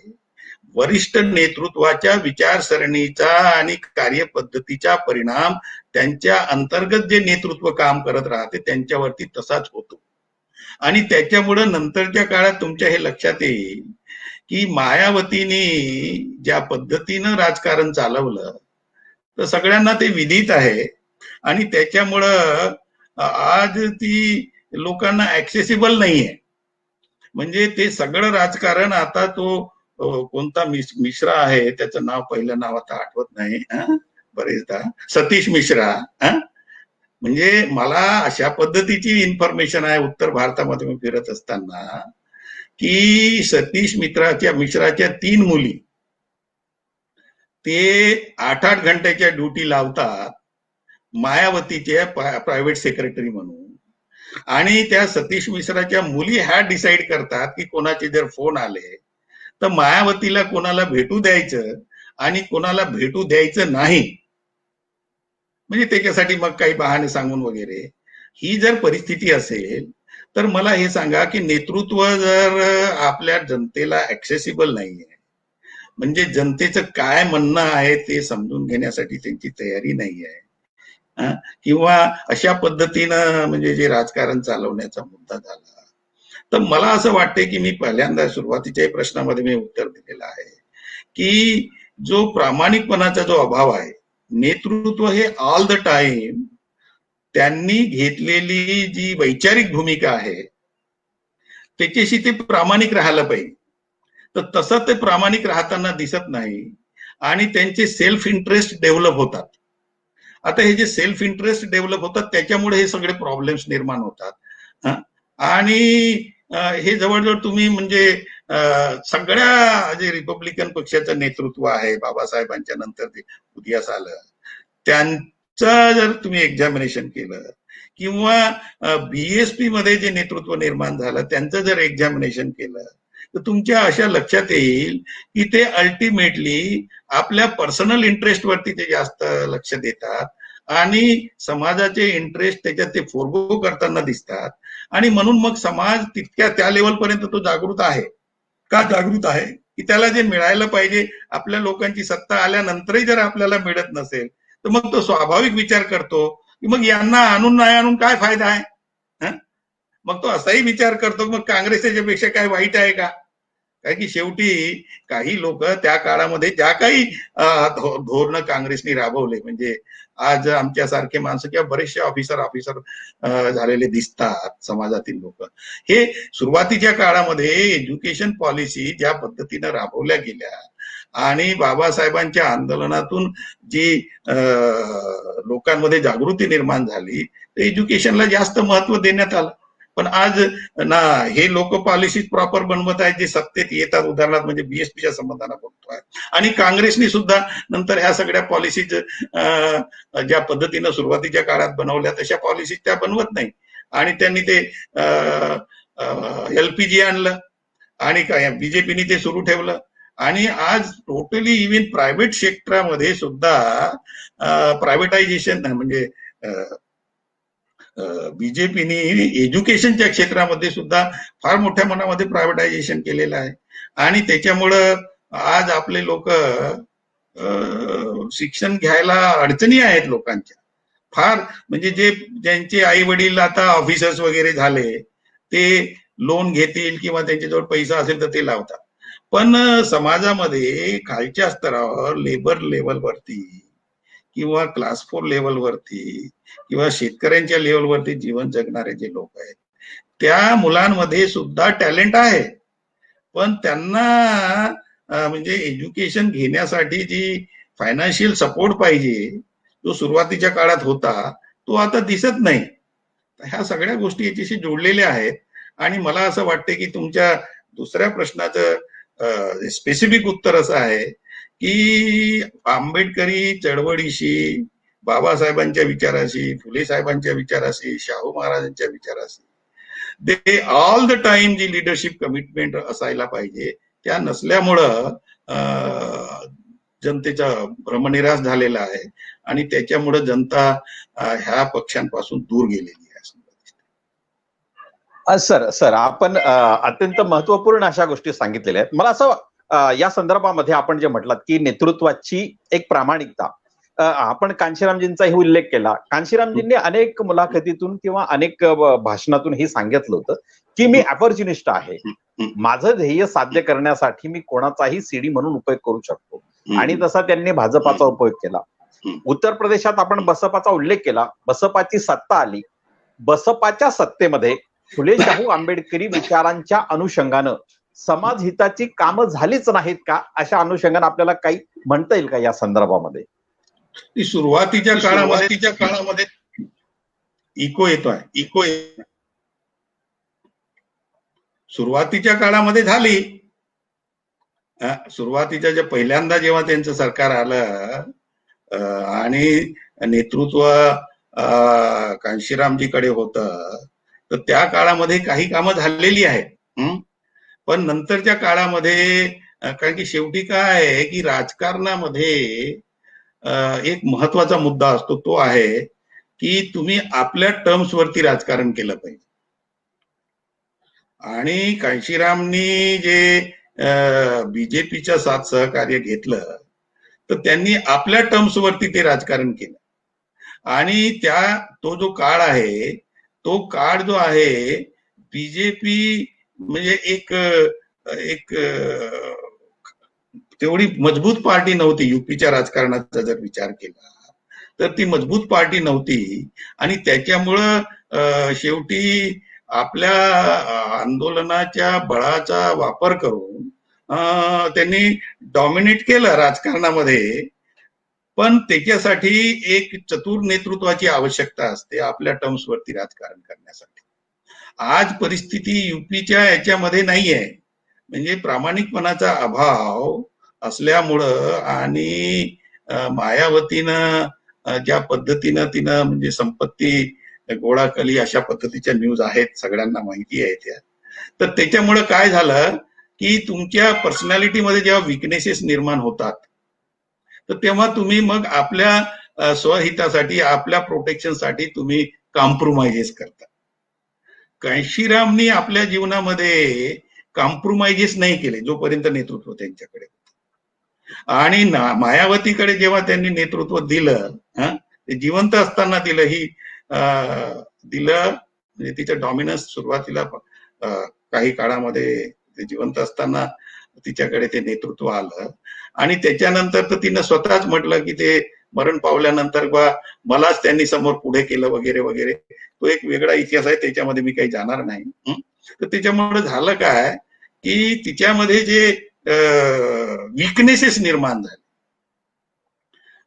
वरिष्ठ नेतृत्वाच्या विचारसरणीचा आणि कार्यपद्धतीचा परिणाम त्यांच्या अंतर्गत जे नेतृत्व काम करत राहते त्यांच्यावरती तसाच होतो. आणि त्याच्यामुळे नंतरच्या काळात तुमच्या हे लक्षात येईल की मायावतीने ज्या पद्धतीनं राजकारण चालवलं तर सगळ्यांना ते विदित आहे आणि त्याच्यामुळं आज ती लोकांना ऍक्सेसिबल नाहीये. म्हणजे ते सगळं राजकारण आता तो कोणता मिश्रा आहे, त्याचं नाव पहिलं नाव आता आठवत नाही बरेचदा, सतीश मिश्रा. म्हणजे मला अशा पद्धतीची इन्फॉर्मेशन आहे उत्तर भारतामध्ये मी फिरत असताना की सतीश मिश्राच्या 3 मुली ते 8-8 घंट्याच्या ड्युटी लावतात मायावतीच्या प्रायव्हेट सेक्रेटरी म्हणून. आणि त्या सतीश मिश्राच्या मुली ह्या डिसाईड करतात की कोणाचे जर फोन आले तर मायावतीला कोणाला भेटू द्यायचं आणि कोणाला भेटू द्यायचं नाही. म्हणजे त्याच्यासाठी मग काही बहाणे सांगून वगैरे. ही जर परिस्थिती असेल तर मला हे सांगा की नेतृत्व जर आपल्या जनतेला ऍक्सेसिबल नाहीये, म्हणजे जनतेचं काय म्हणणं आहे ते समजून घेण्यासाठी त्यांची तयारी नाही आहे, किंवा अशा पद्धतीनं म्हणजे जे राजकारण चालवण्याचा मुद्दा झाला, तर मला असं वाटतंय की मी पहिल्यांदा सुरुवातीच्या प्रश्नामध्ये मी उत्तर दिलेलं आहे की जो प्रामाणिकपणाचा जो अभाव आहे, नेतृत्व हे ऑल द टाइम त्यांनी घेतलेली जी वैचारिक भूमिका आहे त्याच्याशी ते प्रामाणिक राहायला पाहिजे. तर तसं ते प्रामाणिक राहताना दिसत नाही आणि त्यांचे सेल्फ इंटरेस्ट डेव्हलप होतात. आता हे जे सेल्फ इंटरेस्ट डेव्हलप होतात त्याच्यामुळे हे सगळे प्रॉब्लेम्स निर्माण होतात. आणि हे जवळजवळ तुम्ही म्हणजे सगळ्या जे रिपब्लिकन पक्षाचं नेतृत्व आहे बाबासाहेबांच्या नंतर जे उदयास आलं त्यांचं जर तुम्ही एक्झामिनेशन केलं किंवा बीएसपी मध्ये जे नेतृत्व निर्माण झालं त्यांचं जर एक्झामिनेशन केलं तर तुमच्या अशा लक्षात येईल की ते अल्टिमेटली आपल्या पर्सनल इंटरेस्ट वरती ते जास्त लक्ष देतात आणि समाजाचे इंटरेस्ट त्याच्यात ते फोरगो करताना दिसतात. आणि म्हणून मग समाज तितक्या त्या लेवलपर्यंत तो जागृत आहे का, जागृत आहे की त्याला जे मिळायला पाहिजे आपल्या लोकांची सत्ता आल्यानंतरही जर आपल्याला मिळत नसेल तर मग तो स्वाभाविक विचार करतो की मग यांना आणून नाही आणून काय फायदा आहे. मग तो असाही विचार करतो मग काँग्रेस त्याच्यापेक्षा काय वाईट आहे का. कारण की शेवटी काही लोक त्या काळामध्ये ज्या काही धोरणं काँग्रेसने राबवले, म्हणजे आज आमच्यासारखे माणसं किंवा बरेचसे ऑफिसर झालेले दिसतात समाजातील लोक, हे सुरुवातीच्या काळामध्ये एज्युकेशन पॉलिसी ज्या पद्धतीनं राबवल्या गेल्या आणि बाबासाहेबांच्या आंदोलनातून जी लोकांमध्ये जागृती निर्माण झाली तर एज्युकेशनला जास्त महत्व देण्यात आलं. पण आज ना हे लोक पॉलिसीज प्रॉपर बनवत आहेत जे सत्तेत येतात, उदाहरणार्थ म्हणजे बीएसपीच्या संबंधानं बघतोय. आणि काँग्रेसनी सुद्धा नंतर ह्या सगळ्या पॉलिसीज ज्या पद्धतीनं सुरुवातीच्या काळात बनवल्या तशा पॉलिसीज त्या बनवत नाही आणि त्यांनी ते LPG आणलं आणि काय बीजेपीने ते सुरू ठेवलं. आणि आज टोटली इव्हन प्रायव्हेट सेक्टरमध्ये सुद्धा प्रायव्हेटायझेशन म्हणजे बीजेपीने एज्युकेशनच्या क्षेत्रामध्ये सुद्धा फार मोठ्या मनामध्ये प्रायव्हेटायझेशन केलेलं आहे. आणि त्याच्यामुळं आज आपले लोक शिक्षण घ्यायला अडचणी आहेत लोकांच्या फार. म्हणजे ज्यांचे आई वडील आता ऑफिसर्स वगैरे झाले ते लोन घेतील किंवा त्यांच्याजवळ पैसा असेल तर ते लावतात. पण समाजामध्ये खालच्या स्तरावर लेबर लेवलवरती किंवा क्लास 4 लेवलवरती किंवा शेतकऱ्यांच्या लेवलवरती जीवन जगणारे जे लोक आहेत त्या मुलांमध्ये सुद्धा टॅलेंट आहे. पण त्यांना म्हणजे एज्युकेशन घेण्यासाठी जी फायनान्शियल सपोर्ट पाहिजे जो सुरुवातीच्या काळात होता तो आता दिसत नाही. ह्या सगळ्या गोष्टी याच्याशी जोडलेल्या आहेत. आणि मला असं वाटतं की तुमच्या दुसऱ्या प्रश्नाचं स्पेसिफिक उत्तर असं आहे की आंबेडकरी चळवळीशी, बाबासाहेबांच्या विचाराशी, फुले साहेबांच्या विचाराशी, शाहू महाराजांच्या विचाराशी दे ऑल द टाइम जी लिडरशिप कमिटमेंट असायला पाहिजे त्या नसल्यामुळं जनतेचा भ्रमनिरास झालेला आहे आणि त्याच्यामुळे जनता ह्या पक्षांपासून दूर गेलेली आहे. सर आपण अत्यंत महत्वपूर्ण अशा गोष्टी सांगितलेल्या आहेत. मला असं या संदर्भामध्ये आपण जे म्हटलात की नेतृत्वाची एक प्रामाणिकता, आपण कांशीरामजींचाही उल्लेख केला. कांशीरामजींनी अनेक मुलाखतीतून किंवा अनेक भाषणातून हे सांगितलं होतं की मी अपॉर्च्युनिस्ट आहे, माझं ध्येय साध्य करण्यासाठी मी कोणाचाही सीडी म्हणून उपयोग करू शकतो. आणि तसा त्यांनी भाजपाचा उपयोग केला. उत्तर प्रदेशात आपण बसपाचा उल्लेख केला, बसपाची सत्ता आली. बसपाच्या सत्तेमध्ये फुले शाहू आंबेडकरी विचारांच्या अनुषंगानं समाज हिताची कामं झालीच नाहीत का, अशा अनुषंगाने आपल्याला काही म्हणता येईल का या संदर्भामध्ये? सुरुवातीच्या काळामध्ये इको येतोय. सुरुवातीच्या काळामध्ये झाली. सुरुवातीच्या जे पहिल्यांदा जेव्हा त्यांचं सरकार आलं आणि नेतृत्व कांशीरामजीकडे होतं तर त्या काळामध्ये काही कामं झालेली आहेत. पण नंतरच्या काळामध्ये कारण की शेवटी काय आहे की राजकारणामध्ये एक महत्वाचा मुद्दा असतो, तो आहे की तुम्ही आपल्या टर्म्स वरती राजकारण केलं पाहिजे. आणि कांशीरामनी जे बीजेपीच्या साथ सहकार्य घेतलं तर त्यांनी आपल्या टर्म्स वरती ते राजकारण केलं. आणि तो जो काळ आहे तो काळ जो आहे बीजेपी म्हणजे एक तेवढी मजबूत पार्टी नव्हती. युपीच्या राजकारणाचा जर विचार केला तर ती मजबूत पार्टी नव्हती. आणि त्याच्यामुळं शेवटी आपल्या आंदोलनाच्या बळाचा वापर करून त्यांनी डॉमिनेट केलं राजकारणामध्ये. पण त्याच्यासाठी एक चतुर नेतृत्वाची आवश्यकता असते आपल्या टर्म्स वरती राजकारण करण्यासाठी. आज परिस्थिती युपीच्या याच्यामध्ये नाही आहे. म्हणजे प्रामाणिकपणाचा अभाव असल्यामुळं आणि मायावतीनं ज्या पद्धतीनं तिनं म्हणजे संपत्ती गोळा केली अशा पद्धतीच्या न्यूज आहेत, सगळ्यांना माहिती आहे त्या. तर त्याच्यामुळं काय झालं की तुमच्या पर्सनॅलिटीमध्ये जेव्हा विकनेसेस निर्माण होतात तर तेव्हा तुम्ही मग आपल्या स्वहितासाठी आपल्या प्रोटेक्शनसाठी तुम्ही कॉम्प्रोमाइजेस करता. कांशीरामनी आपल्या जीवनामध्ये कॉम्प्रोमाइजेस नाही केले जोपर्यंत नेतृत्व त्यांच्याकडे होतं. आणि मायावतीकडे जेव्हा त्यांनी नेतृत्व दिलं, ते जिवंत असताना दिलं, म्हणजे तिचं डॉमिनन्स सुरुवातीला काही काळामध्ये ते जिवंत असताना तिच्याकडे ते नेतृत्व आलं. आणि त्याच्यानंतर तर तिनं स्वतःच म्हटलं की ते मरण पावल्यानंतर मलाच त्यांनी समोर पुढे केलं वगैरे वगैरे. तो एक वेगळा इतिहास आहे, त्याच्यामध्ये मी काही जाणार नाही. तर त्याच्यामुळे झालं काय की तिच्यामध्ये जे वीकनेसेस निर्माण झाले,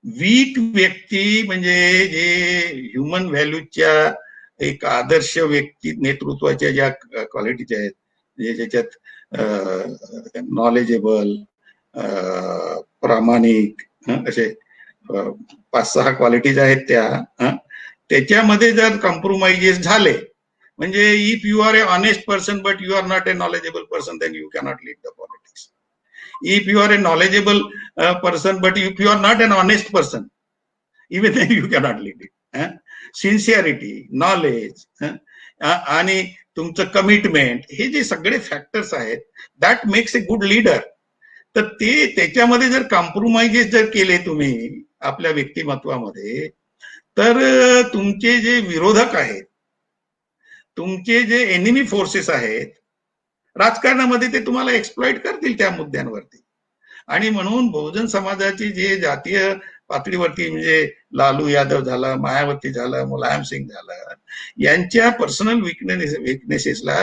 वीक व्यक्ती म्हणजे जे ह्युमन व्हॅल्यूच्या एक आदर्श व्यक्ती नेतृत्वाच्या ज्या क्वालिटीज आहेत, ज्याच्यात नॉलेजेबल, प्रामाणिक, असे 5-6 क्वालिटीज आहेत त्याच्यामध्ये जर कॉम्प्रोमाइजेस झाले म्हणजे if you are a honest person but you are not a knowledgeable person then you cannot lead the politics. If you are a knowledgeable person but if you are not an honest person even then you cannot lead it. Sincerity, knowledge आणि तुमचं commitment, हे जे सगळे factors आहेत that makes a good leader. तर ते त्याच्यामध्ये जर कॉम्प्रोमाइजेस जर केले तुम्ही आपल्या व्यक्तिमत्वामध्ये, तर तुमचे जे विरोधक आहेत, तुमचे जे एनिमी फोर्सेस आहेत राजकारणामध्ये, ते तुम्हाला एक्सप्लॉइट करतील त्या मुद्द्यांवरती. आणि म्हणून बहुजन समाजाची जे जातीय पातळीवरती म्हणजे लालू यादव झाला, मायावती झाला, मुलायम सिंग झाला, यांच्या पर्सनल विकनेसेसला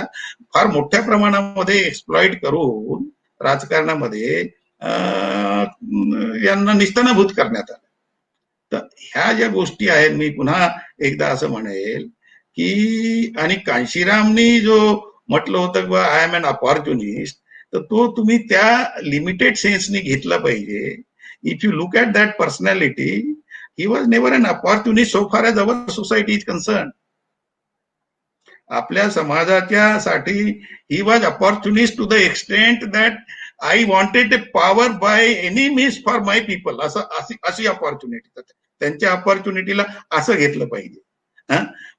फार मोठ्या प्रमाणामध्ये एक्सप्लॉइट करून राजकारणामध्ये यांना निस्तनाभूत करण्यात आलं. तर ह्या ज्या गोष्टी आहेत, मी पुन्हा एकदा असं म्हणेल की, आणि कांशीरामनी जो म्हटलं होतं की आय एम एन अपॉर्च्युनिस्ट, तर तो तुम्ही त्या लिमिटेड सेन्सनी घेतला पाहिजे. If you look at that personality, he was never an opportunist so far as our society is concern. आपल्या समाजाच्या साठी he was opportunist to the extent that I wanted a power by any means for my people. अशी opportunity, त्यांच्या अपॉर्च्युनिटीला असं घेतलं पाहिजे.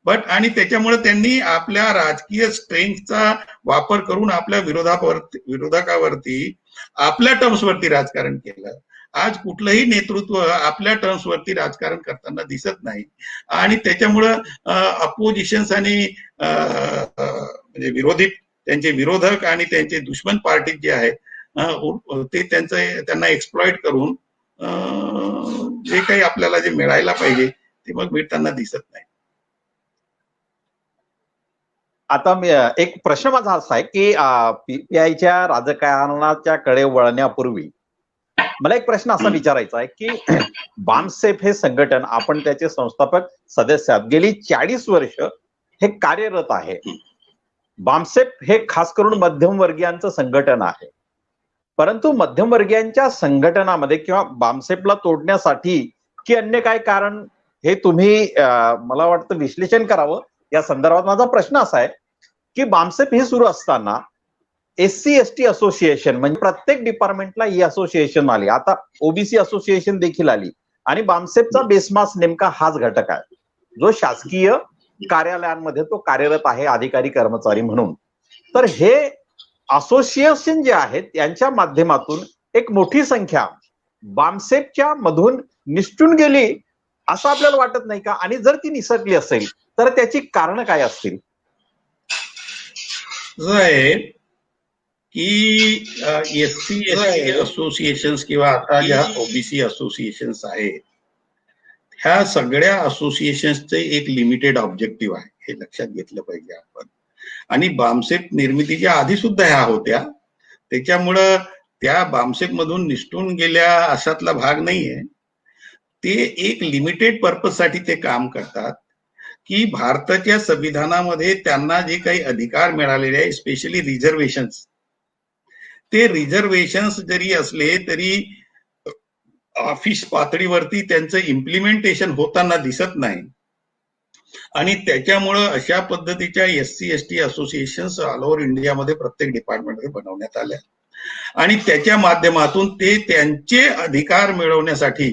But आणि त्याच्यामुळे त्यांनी आपल्या राजकीय स्ट्रेंथचा वापर करून आपल्या विरोधकावरती आपल्या टर्म्सवरती राजकारण केलं. आज कुठलंही नेतृत्व आपल्या टर्म्सवरती राजकारण करताना दिसत नाही. आणि त्याच्यामुळं अपोजिशन्स आणि म्हणजे विरोधी, त्यांचे विरोधक आणि त्यांचे दुश्मन पार्टी जे आहेत ते त्यांना एक्सप्लॉइट करून जे काही आपल्याला जे मिळायला पाहिजे ते मग मिळताना दिसत नाही. आता एक प्रश्न माझा असा आहे की पीपीआयच्या राजकारणाच्या कडे वळण्यापूर्वी मला एक प्रश्न असा विचारायचा आहे की बामसेफ हे संघटन, आपण त्याचे संस्थापक सदस्य आहात, गेली 40 वर्ष हे कार्यरत आहे. बामसेफ हे खास करून मध्यमवर्गीयांचं संघटन आहे. परंतु मध्यमवर्गीयांच्या संघटनामध्ये किंवा बामसेफला तोडण्यासाठी की अन्य काय कारण, हे तुम्ही मला वाटतं विश्लेषण करावं. या संदर्भात माझा प्रश्न असा आहे की बामसेफ हे सुरू असताना SC ST असोसिएशन, म्हणजे प्रत्येक डिपार्टमेंटला ही असोसिएशन आली, आता ओबीसी असोसिएशन देखील आली, आणि बामसेफचा बेसमास नेमका हाच घटक आहे जो शासकीय कार्यालयांमध्ये तो कार्यरत आहे, अधिकारी कर्मचारी म्हणून. तर हे असोसिएशन जे आहेत यांच्या माध्यमातून एक मोठी संख्या बामसेफच्या मधून निसटून गेली असं आपल्याला वाटत नाही का? आणि जर ती निसटली असेल तर त्याची कारण काय असतील? की SC ST असोसिएशन्स किंवा आता ज्या ओबीसी असोसिएशन्स आहेत, ह्या सगळ्या असोसिएशन्सचे एक लिमिटेड ऑब्जेक्टिव्ह आहे, हे लक्षात घेतलं पाहिजे आपण. आणि बामसेफ निर्मितीच्या आधी सुद्धा ह्या होत्या, त्याच्यामुळं त्या बामसेफ मधून निसटून गेल्या अशातला भाग नाहीये. ते एक लिमिटेड पर्पज साठी ते काम करतात की भारताच्या संविधानामध्ये त्यांना जे काही अधिकार मिळालेले आहे, स्पेशली रिझर्वेशन्स, ते रिझर्वेशन्स जरी असले तरी ऑफिस पातळीवरती त्यांचं इम्प्लिमेंटेशन होताना दिसत नाही. आणि त्याच्यामुळं अशा पद्धतीच्या SC ST associations all over इंडियामध्ये प्रत्येक डिपार्टमेंटमध्ये बनवण्यात आल्या. आणि त्याच्या माध्यमातून ते त्यांचे अधिकार मिळवण्यासाठी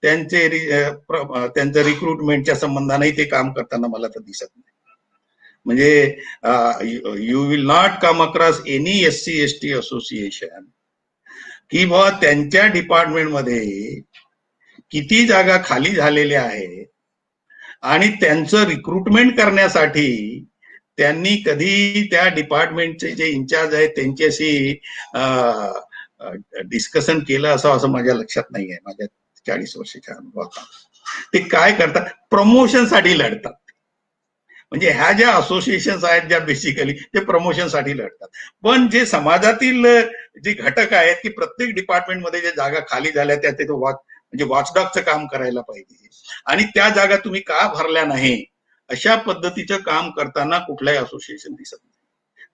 त्यांचं रिक्रुटमेंटच्या संबंधाने ते काम करताना मला तर दिसत नाही. म्हणजे you will not come across any SC ST association की बाबा त्यांच्या डिपार्टमेंटमध्ये किती जागा खाली झालेल्या आहेत आणि त्यांचं रिक्रुटमेंट करण्यासाठी त्यांनी कधी त्या डिपार्टमेंटचे जे इन्चार्ज आहेत त्यांच्याशी डिस्कशन केलं असं माझ्या लक्षात नाही आहे. माझ्या 40 वर्षाच्या अनुभवात ते काय करतात, प्रमोशनसाठी लढतात. म्हणजे ह्या ज्या असोसिएशन्स आहेत ज्या बेसिकली ते प्रमोशनसाठी लढतात. पण जे समाजातील जे घटक आहेत की प्रत्येक डिपार्टमेंटमध्ये जे जागा खाली झाल्या त्या ते म्हणजे वॉचडॉगचं काम करायला पाहिजे आणि त्या जागा तुम्ही का भरल्या नाही, अशा पद्धतीचं काम करताना कुठल्याही असोसिएशन दिसत नाही.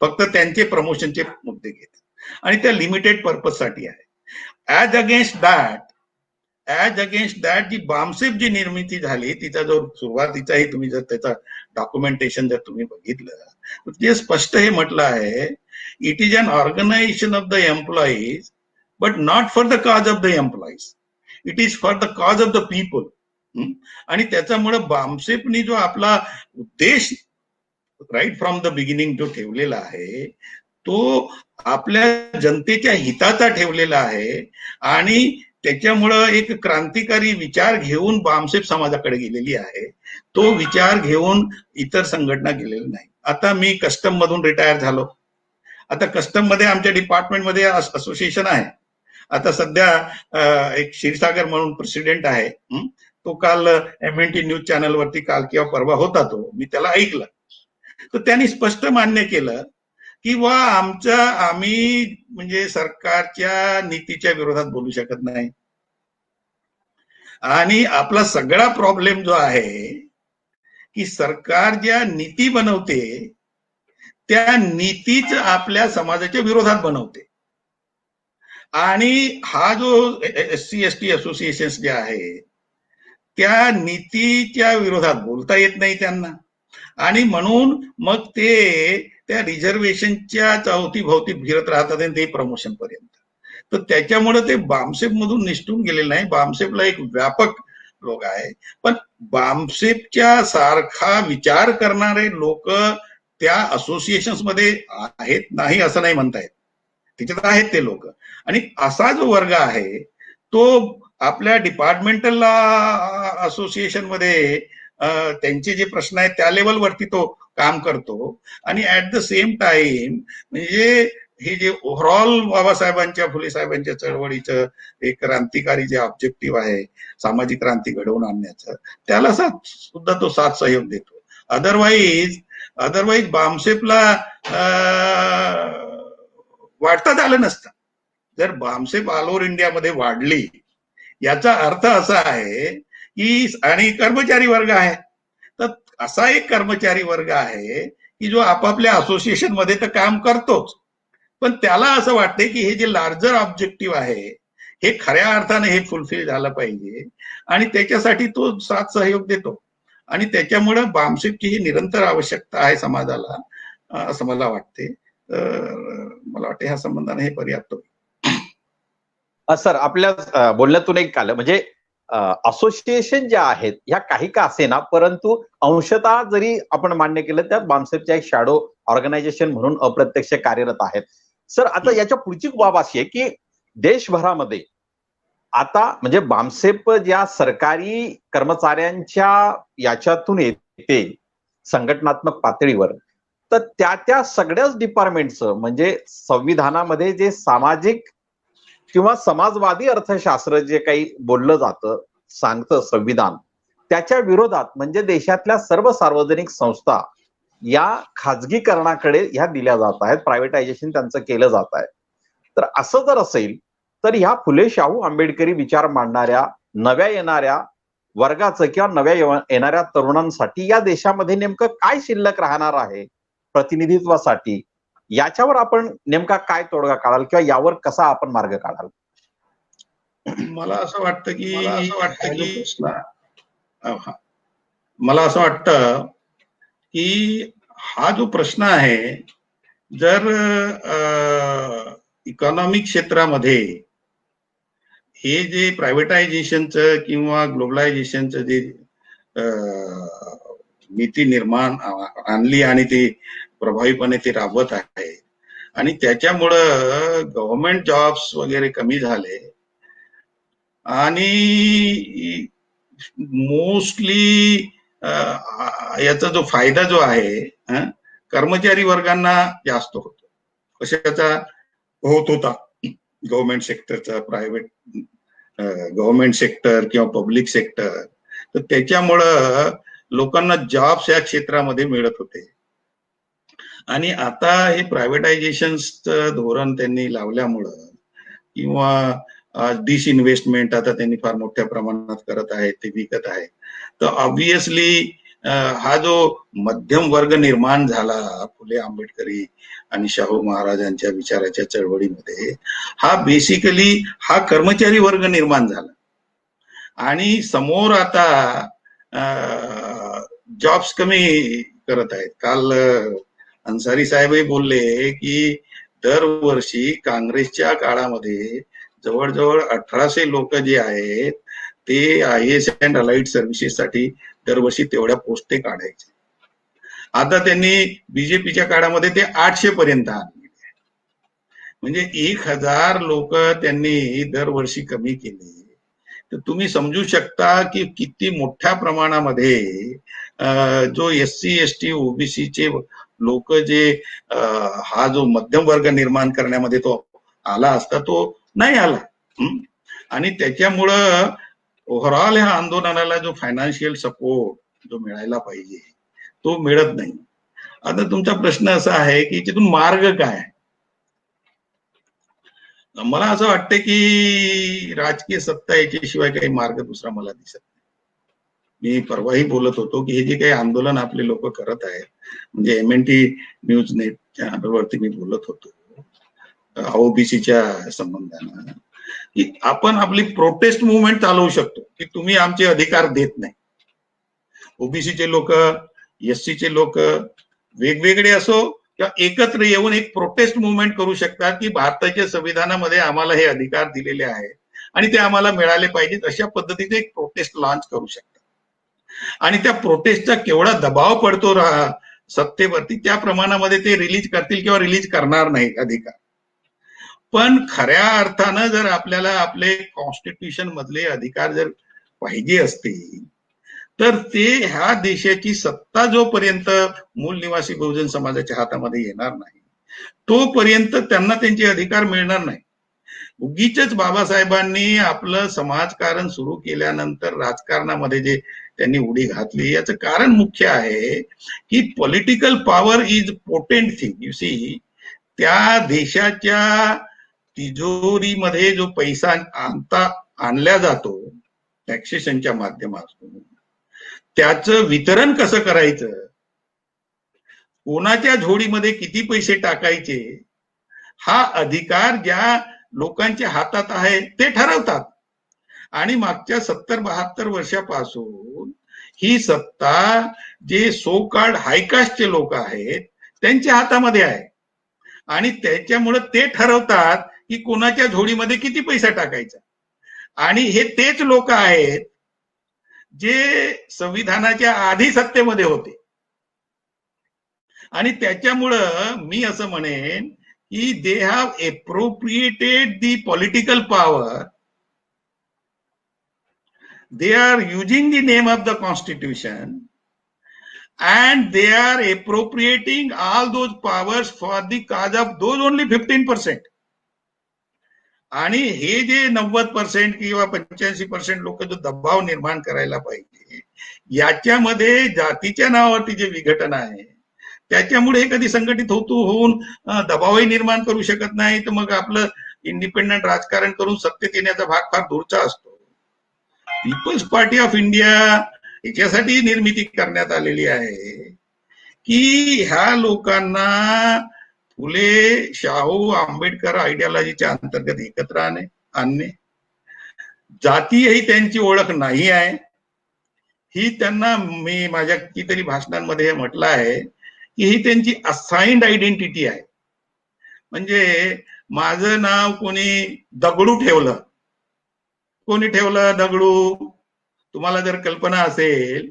फक्त त्यांचे प्रमोशनचे मुद्दे घेतात आणि त्या लिमिटेड पर्पज साठी आहे. As against that as against that जी बामसेफ जी निर्मिती झाली, तिचा जो सुरुवातीचाही तुम्ही जर त्याचा डॉक्युमेंटेशन जर तुम्ही बघितलं तर ते स्पष्ट हे म्हटलं आहे, it is an organisation of the employees but not for the cause of the employees, it is for the cause of the people. आणि त्याच्यामुळे बामसेफनी जो आपला उद्देश राईट फ्रॉम द बिगिनिंग जो ठेवलेला आहे तो आपल्या जनतेच्या हिताचा ठेवलेला आहे. आणि त्याच्यामुळं एक क्रांतिकारी विचार घेऊन बामसेफ समाजाकडे गेलेली आहे, तो विचार घेऊन इतर संघटना गेलेल्या नाही. आता मी कस्टम मधून रिटायर झालो. आता कस्टम मध्ये आमच्या डिपार्टमेंटमध्ये असोसिएशन आहे. आता सध्या एक क्षीरसागर म्हणून प्रेसिडेंट आहे, तो काल MNT न्यूज चॅनलवरती काल किंवा परवा होता, तो मी त्याला ऐकलं. तर त्यांनी स्पष्ट मान्य केलं की आम्ही म्हणजे सरकारच्या नीतीच्या विरोधात बोलू शकत नाही. आणि आपला सगळा प्रॉब्लेम जो आहे की सरकार ज्या नीती बनवते त्या नीतीच आपल्या समाजाच्या विरोधात बनवते. आणि हा जो SC ST असोसिएशन जे आहे त्या नीतीच्या विरोधात बोलता येत नाही त्यांना. आणि म्हणून मग ते त्या रिझर्वेशनच्या चौथीभोवती फिरत राहतात आणि ते प्रमोशन पर्यंत. तर त्याच्यामुळे ते बामसेफ मधून निष्ठून गेलेले नाही. बामसेफला एक व्यापक लोक आहे, पण बामसेफच्या सारखा विचार करणारे लोक त्या असोसिएशन्स मध्ये आहेत नाही असं नाही म्हणता येत, त्याच्यात आहेत ते लोक. आणि असा जो वर्ग आहे तो आपल्या डिपार्टमेंटल असोसिएशन मध्ये त्यांचे जे प्रश्न आहेत त्या लेवलवरती तो काम करतो. आणि ऍट द सेम टाइम म्हणजे हे जे ओव्हरऑल बाबासाहेबांच्या फुले साहेबांच्या चळवळीचं एक क्रांतिकारी जे ऑब्जेक्टिव्ह आहे सामाजिक क्रांती घडवून आणण्याचं, त्याला सुद्धा तो साथ सहयोग देतो. अदरवाईज बामसेफला वाढताच आलं नसतं. जर बामसेफ ऑल ओव्हर इंडियामध्ये वाढली याचा अर्थ असा आहे की, आणि कर्मचारी वर्ग आहे तर असा एक कर्मचारी वर्ग आहे की जो आपापल्या असोसिएशन मध्ये तर काम करतोच, पण त्याला असं वाटतंय की हे जे लार्जर ऑब्जेक्टिव्ह आहे हे खऱ्या अर्थाने हे फुलफिल झालं पाहिजे आणि त्याच्यासाठी तो साथ सहयोग देतो. आणि त्याच्यामुळे बामसेफची ही निरंतर आवश्यकता आहे समाजाला, असं मला वाटते. मला वाटते ह्या संबंधाने हे पर्याप्त होईल. सर, आपल्या बोलण्यातून एक आलं म्हणजे असोसिएशन ज्या आहेत ह्या काही का असेना, परंतु अंशतः जरी आपण मान्य केलं त्यात बामसेफच्या एक शॅडो ऑर्गनायझेशन म्हणून अप्रत्यक्ष कार्यरत आहेत. सर, आता याच्या पुढची बाब अशी आहे की देशभरामध्ये आता म्हणजे बामसेफ ज्या सरकारी कर्मचाऱ्यांच्या याच्यातून येते संघटनात्मक पातळीवर, तर त्या सगळ्याच डिपार्टमेंटचं म्हणजे संविधानामध्ये जे सामाजिक किंवा समाजवादी अर्थशास्त्र जे काही बोललं जातं सांगतं संविधान, त्याच्या विरोधात म्हणजे देशातल्या सर्व सार्वजनिक संस्था या खाजगीकरणाकडे ह्या दिल्या जात आहेत, प्रायव्हेटायझेशन त्यांचं केलं जात आहे. तर असं जर असेल तर ह्या फुले शाहू आंबेडकरी विचार मांडणाऱ्या नव्या येणाऱ्या वर्गाचं किंवा नव्या येणाऱ्या तरुणांसाठी या देशामध्ये नेमकं काय शिल्लक राहणार आहे प्रतिनिधित्वासाठी, याच्यावर आपण नेमका काय तोडगा काढाल किंवा यावर कसा आपण मार्ग काढाल? मला असं वाटतं की मला असं वाटतं की हा जो प्रश्न आहे, जर इकॉनॉमिक क्षेत्रामध्ये हे जे प्रायव्हेटायझेशनचं किंवा ग्लोबलायझेशनचं जे नीती निर्माण आणली आणि ते प्रभावीपणे ते राबवत आहे आणि त्याच्यामुळं गव्हर्नमेंट जॉब्स वगैरे कमी झाले आणि मोस्टली याचा जो फायदा जो आहे कर्मचारी वर्गांना जास्त होतो. कशाचा होत होता? गव्हर्नमेंट सेक्टरचा, प्रायव्हेट गव्हर्नमेंट सेक्टर किंवा पब्लिक सेक्टर, तर त्याच्यामुळं लोकांना जॉब्स या क्षेत्रामध्ये मिळत होते. आणि आता हे प्रायव्हेटायझेशनचं धोरण त्यांनी लावल्यामुळं किंवा डिसइन्व्हेस्टमेंट आता त्यांनी फार मोठ्या प्रमाणात करत आहेत, ते विकत आहेत. तर ऑब्व्हियसली हा जो मध्यम वर्ग निर्माण झाला फुले आंबेडकरी आणि शाहू महाराजांच्या विचाराच्या चळवळीमध्ये, हा बेसिकली हा कर्मचारी वर्ग निर्माण झाला. आणि समोर आता जॉब्स कमी करत आहेत. काल अन्सारी साहेबही बोलले की दरवर्षी काँग्रेसच्या काळामध्ये जवळजवळ 1800 लोक जे आहेत ते IAS अँड अलाइड सर्व्हिसेस साठी दरवर्षी तेवढ्या पोस्ट ते काढायचे. आता त्यांनी बीजेपीच्या काळामध्ये ते 800 पर्यंत आणले. म्हणजे 1000 लोक त्यांनी दरवर्षी कमी केले. तर तुम्ही समजू शकता की किती मोठ्या प्रमाणामध्ये जो SC ST OBCचे लोक जे हा जो मध्यम वर्ग निर्माण करण्यामध्ये तो आला असता तो नाही आला. आणि त्याच्यामुळं ओव्हरऑल ह्या आंदोलनाला जो फायनान्शियल सपोर्ट जो मिळायला पाहिजे तो मिळत नाही. आता तुमचा प्रश्न असा आहे की तिथून मार्ग काय? मला असं वाटतं की राजकीय सत्ता याच्याशिवाय काही मार्ग दुसरा मला दिसत नाही. मी परवाही बोलत होतो की हे जे काही आंदोलन आपले लोक करत आहेत, म्हणजे MNT न्यूज नेटच्या वरती मी बोलत होतो OBCच्या संबंधानं, की आपण आपली प्रोटेस्ट मुवमेंट चालवू शकतो की तुम्ही आमचे अधिकार देत नाही. OBCचे लोक, SCचे लोक वेगवेगळे असो किंवा एकत्र येऊन एक प्रोटेस्ट मुवमेंट करू शकतात की भारताच्या संविधानामध्ये आम्हाला हे अधिकार दिलेले आहेत आणि ते आम्हाला मिळाले पाहिजेत, अशा पद्धतीने एक प्रोटेस्ट लॉन्च करू शकतात. आणि त्या प्रोटेस्टचा केवढा दबाव पडतो सत्तेवरती त्या प्रमाणामध्ये ते रिलीज करतील किंवा रिलीज करणार नाही अधिकार. पण खऱ्या अर्थानं जर आपल्याला आपले कॉन्स्टिट्यूशन मधले अधिकार जर पाहिजे असतील तर ते ह्या देशाची सत्ता जोपर्यंत मूल निवासी बहुजन समाजाच्या हातामध्ये येणार नाही तोपर्यंत त्यांना त्यांचे अधिकार मिळणार नाही. उगीच बाबासाहेबांनी आपलं समाजकारण सुरू केल्यानंतर राजकारणामध्ये जे त्यांनी उडी घातली याचं कारण मुख्य आहे की political power is potent thing. You see, त्या देशाच्या तिजोरीमध्ये जो पैसा आणला जातो टॅक्सेशनच्या माध्यमातून त्याचं वितरण कसं करायचं, कोणाच्या झोळीमध्ये किती पैसे टाकायचे, हा अधिकार ज्या लोकांच्या हातात आहे ते ठरवतात. आणि मागच्या 70-72 वर्षापासून ही सत्ता जे सो कॉल्ड हायकास्टचे लोक आहेत त्यांच्या हातामध्ये आहे आणि त्याच्यामुळे ते ठरवतात की कोणाच्या झोळीमध्ये किती पैसा टाकायचा. आणि हे तेच लोक आहेत जे संविधानाच्या आधी सत्तेमध्ये होते. आणि त्याच्यामुळं मी असं म्हणेन की they have appropriated the political power. They are using the name of the constitution and they are appropriating all those powers for the cause of those only 15%. आणि हे जे 90% किंवा 85% लोक जो दबाव निर्माण करायला पाहिजे याच्यामध्ये जातीच्या नावावरती जे विघटन आहे त्याच्यामुळे हे कधी संघटित होऊन दबावही निर्माण करू शकत नाही. तर मग आपलं इंडिपेंडंट राजकारण करून सत्तेत येण्याचा भाग फार दूरचा असतो. पीपल्स पार्टी ऑफ इंडिया याच्यासाठी निर्मिती करण्यात आलेली आहे की ह्या लोकांना फुले, शाहू, आंबेडकर आयडियोलॉजीच्या अंतर्गत एकत्र आणणे. जाती ही त्यांची ओळख नाही आहे. ही त्यांना, मी माझ्या कितीतरी भाषणांमध्ये म्हटलं आहे की ही त्यांची असाइन्ड आयडेंटिटी आहे. म्हणजे माझं नाव कोणी दगडू ठेवलं, कोणी ठेवलं दगडू. तुम्हाला जर कल्पना असेल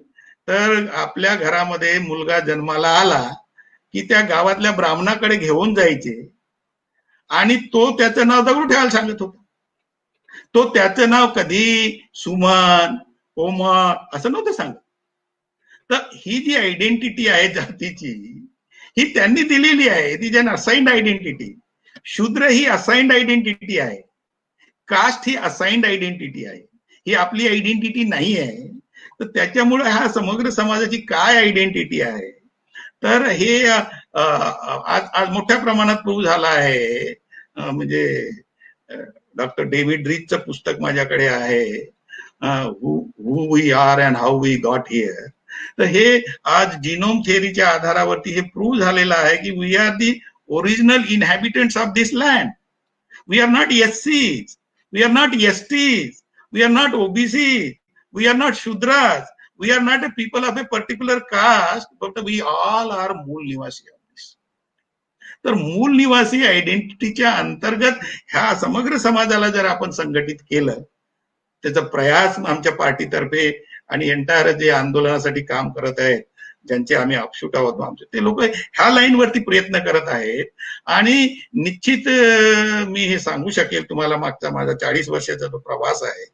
तर आपल्या घरामध्ये मुलगा जन्माला आला की त्या गावातल्या ब्राह्मणाकडे घेऊन जायचे आणि तो त्याचं नाव दगडू ठेवायला सांगत होता. तो त्याचं नाव कधी सुमन, कोमल असं नव्हतं सांगत. तर ही जी आयडेंटिटी आहे जातीची ही त्यांनी दिलेली आहे. ती जन असाइन्ड आयडेंटिटी. शूद्र ही असाइन्ड आयडेंटिटी आहे. कास्ट ही असाइन्ड आयडेंटिटी आहे. ही आपली आयडेंटिटी नाही आहे. तर त्याच्यामुळे हा समग्र समाजाची काय आयडेंटिटी आहे तर हे आज मोठ्या प्रमाणात प्रूव्ह झाला आहे. म्हणजे डॉक्टर डेव्हिड रीचचं पुस्तक माझ्याकडे आहे, who we are and how we got here. तर हे आज जिनोम थिअरीच्या आधारावरती हे प्रूव्ह झालेलं आहे की we are the original inhabitants of this land. We are not SCs, we are not STs. We are not OBC, we are not Shudras, we are not a people of a particular caste, but we all are Mool Nivasi. तर मूल निवासी आयडेंटिटीच्या अंतर्गत ह्या समग्र समाजाला जर आपण संघटित केलं, त्याचा प्रयास आमच्या पार्टीतर्फे आणि एंटायर जे आंदोलनासाठी काम करत आहेत, ज्यांचे आम्ही अपशूट आहोत आमचे, ते लोक ह्या लाईनवरती प्रयत्न करत आहेत. आणि निश्चित मी हे सांगू शकेल तुम्हाला, मागचा माझा 40 वर्षाचा जो प्रवास आहे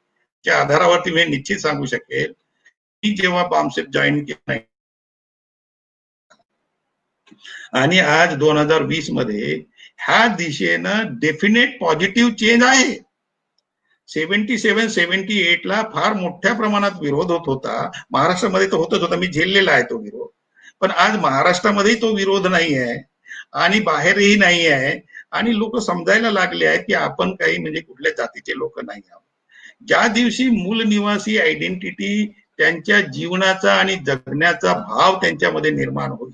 त्या आधारावरती मी निश्चित सांगू शकेल की जेव्हा बामसेफ जॉईन केलं आणि आज 2020 मध्ये ह्या दिशेनं डेफिनेट पॉझिटिव्ह चेंज आहे. 77-78 ला फार मोठ्या प्रमाणात विरोध होत होता. महाराष्ट्रामध्ये तर होतच होता, मी झेललेला आहे तो विरोध. पण आज महाराष्ट्रामध्येही तो विरोध नाही आहे आणि बाहेरही नाही आहे. आणि लोक समजायला लागले आहेत की आपण काही म्हणजे कुठल्या जातीचे लोक नाही आहोत. ज्या दिवशी मूल निवासी आयडेंटिटी त्यांच्या जीवनाचा आणि जगण्याचा भाव त्यांच्यामध्ये निर्माण होईल,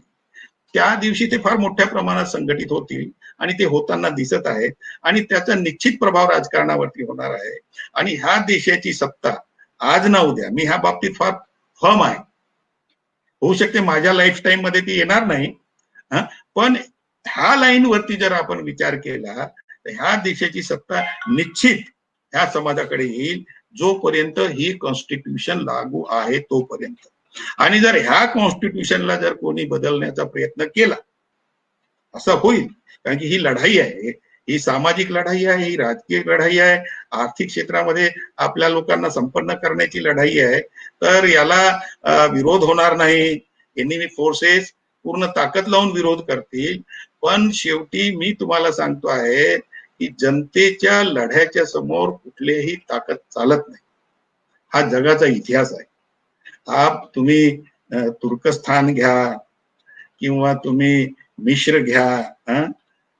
त्या दिवशी ते फार मोठ्या प्रमाणात संघटित होतील आणि ते होताना दिसत आहेत. आणि त्याचा निश्चित प्रभाव राजकारणावरती होणार आहे. आणि ह्या देशाची सत्ता आज ना उद्या, मी ह्या बाबतीत फार फर्म आहे, होऊ शकते माझ्या लाईफ टाईम मध्ये ती येणार नाही, पण ह्या लाईनवरती जर आपण विचार केला तर ह्या देशाची सत्ता निश्चित ह्या समाजाकडे येईल, जोपर्यंत ही कॉन्स्टिट्यूशन लागू आहे तोपर्यंत. आणि जर ह्या कॉन्स्टिट्यूशनला जर कोणी बदलण्याचा प्रयत्न केला, असं होईल. कारण की ही लढाई आहे, ही सामाजिक लढाई आहे, ही राजकीय लढाई आहे, आर्थिक क्षेत्रामध्ये आपल्या लोकांना संपन्न करण्याची लढाई आहे. तर याला विरोध होणार नाही. एनिमी फोर्सेस पूर्ण ताकद लावून विरोध करतील. पण शेवटी मी तुम्हाला सांगतो आहे की जनतेच्या लढ्याच्या समोर कुठलीही ताकद चालत नाही. हा जगाचा इतिहास आहे. हा तुम्ही तुर्कस्थान घ्या किंवा तुम्ही मिश्र घ्या,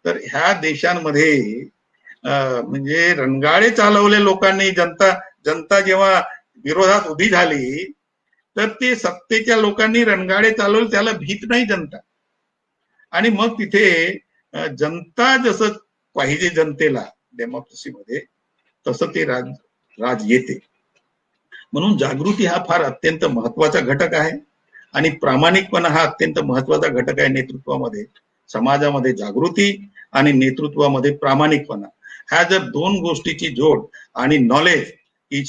तर ह्या देशांमध्ये म्हणजे रणगाडे चालवले लोकांनी. जनता जेव्हा विरोधात उभी झाली तर ते सत्तेच्या लोकांनी रणगाडे चालवले, त्याला भीत नाही जनता. आणि मग तिथे जनता जसं पाहिजे जनतेला डेमोक्रेसीमध्ये, तसं ते राज येते. म्हणून जागृती हा फार अत्यंत महत्वाचा घटक आहे आणि प्रामाणिकपणा हा अत्यंत महत्वाचा घटक आहे नेतृत्वामध्ये. समाजामध्ये जागृती आणि नेतृत्वामध्ये प्रामाणिकपणा, ह्या जर दोन गोष्टीची जोड आणि नॉलेज, की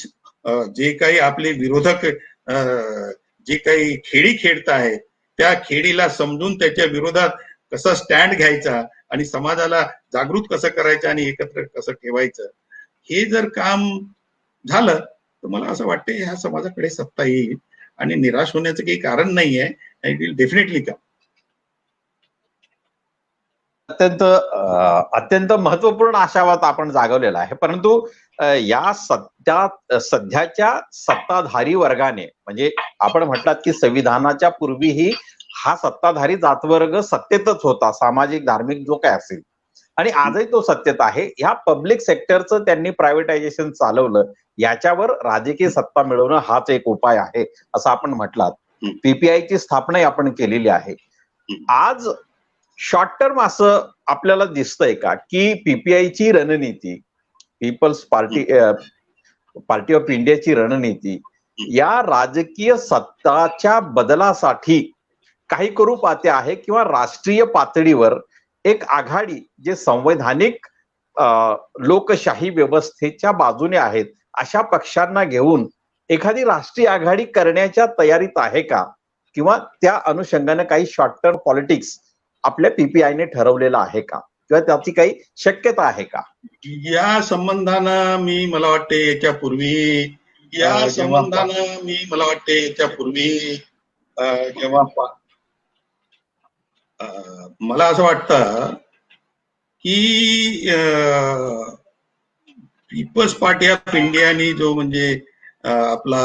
जे काही आपले विरोधक जे काही खेळी खेळत आहेत त्या खेळीला समजून त्याच्या विरोधात कसा स्टँड घ्यायचा आणि समाजाला जागृत कसं करायचं आणि एकत्र कसं ठेवायचं, हे जर काम झालं तर मला असं वाटतं ह्या समाजाकडे सत्ता येईल आणि निराश होण्याचं काही कारण नाही आहे. It will definitely come. अत्यंत महत्वपूर्ण आशावाद आपण जागवलेला आहे. परंतु या सध्याच्या सत्ताधारी वर्गाने, म्हणजे आपण म्हटलात की संविधानाच्या पूर्वीही हा सत्ताधारी जातवर्ग सत्तेतच होता, सामाजिक धार्मिक जो काय असेल, आणि आजही तो सत्तेत आहे. ह्या पब्लिक सेक्टरचं त्यांनी प्रायव्हेटायझेशन चालवलं, याच्यावर राजकीय सत्ता मिळवणं हाच एक उपाय आहे असं आपण म्हटलात. पीपीआयची स्थापनाही आपण केलेली आहे. आज शॉर्ट टर्म असं आपल्याला दिसतंय का की पीपीआयची रणनीती, पीपल्स पार्टी ऑफ इंडियाची रणनीती या राजकीय सत्ताच्या बदलासाठी काही करू पाहते आहे, किंवा राष्ट्रीय पातळीवर एक आघाडी जे संवैधानिक लोकशाही व्यवस्थेच्या बाजूने आहेत अशा पक्षांना घेऊन एखादी राष्ट्रीय आघाडी करण्याच्या तयारीत आहे का, किंवा त्या अनुषंगाने काही शॉर्ट टर्म पॉलिटिक्स आपल्या पीपीआयने ठरवलेलं आहे का, किंवा त्याची काही शक्यता आहे का? या संबंधानं मी मला वाटते याच्यापूर्वी जेव्हा मला असं वाटतं की पीपल्स पार्टी ऑफ इंडियानी जो म्हणजे आपला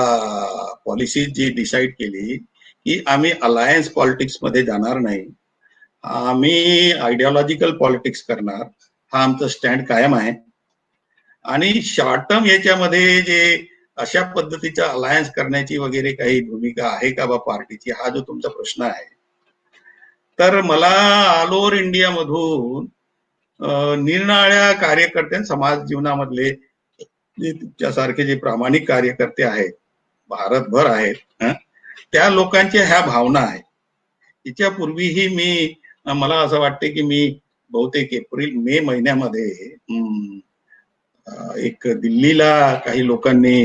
पॉलिसी जी डिसाईड केली की आम्ही अलायन्स पॉलिटिक्स मध्ये जाणार नाही, आम्ही आयडिओलॉजिकल पॉलिटिक्स करणार, हा आमचा स्टँड कायम आहे. आणि शॉर्ट टर्म याच्यामध्ये जे अशा पद्धतीचा अलायन्स करण्याची वगैरे काही भूमिका आहे का बा पार्टीची, हा जो तुमचा प्रश्न आहे, तर मला ऑल ओव्हर इंडिया मधून निरनिराळ्या कार्यकर्ते समाज जीवनामधले जे तुमच्यासारखे जे प्रामाणिक कार्यकर्ते आहेत भारतभर आहेत, त्या लोकांच्या ह्या भावना आहेत. तिच्या पूर्वीही मला असं वाटते की मी बहुतेक एप्रिल मे महिन्यामध्ये एक दिल्लीला काही लोकांनी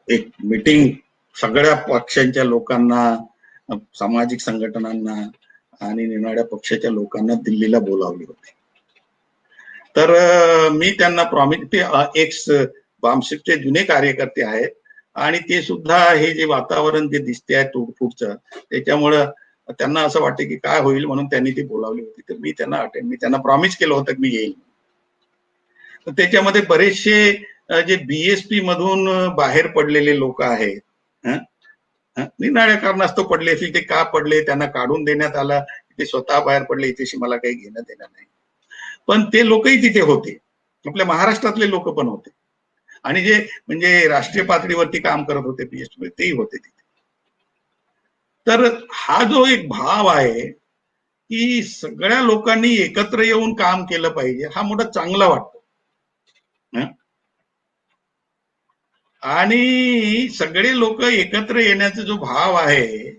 एक मीटिंग सगळ्या पक्षांच्या लोकांना, सामाजिक संघटनांना आणि निनाड्या पक्षाच्या लोकांना दिल्लीला बोलावले होते. तर मी त्यांना प्रॉमिस, ते एक्स बामसेफचे जुने कार्यकर्ते आहेत आणि ते सुद्धा हे जे वातावरण जे दिसते आहे तोडफोडचं, त्याच्यामुळं त्यांना असं वाटतं की काय होईल म्हणून त्यांनी ती बोलावली होती. तर मी त्यांना प्रॉमिस केलं होतं की मी येईल. तर त्याच्यामध्ये बरेचसे जे बीएसपी मधून बाहेर पडलेले लोक आहेत, निराळ्या कारणास्तव पडले असतील. ते का पडले, त्यांना काढून देण्यात आलं, ते स्वतः बाहेर पडले, याच्याशी मला काही घेणं देणं नाही. पण ते लोकही तिथे होते, आपल्या महाराष्ट्रातले लोक पण होते आणि जे म्हणजे राष्ट्रीय पातळीवरती काम करत होते बीएसपी तेही होते तिथे. तर हा जो एक भाव आहे की सगळ्या लोकांनी एकत्र येऊन काम केलं पाहिजे, हा मोठा चांगला वाटतो. आणि सगळे लोक एकत्र येण्याचा जो भाव आहे,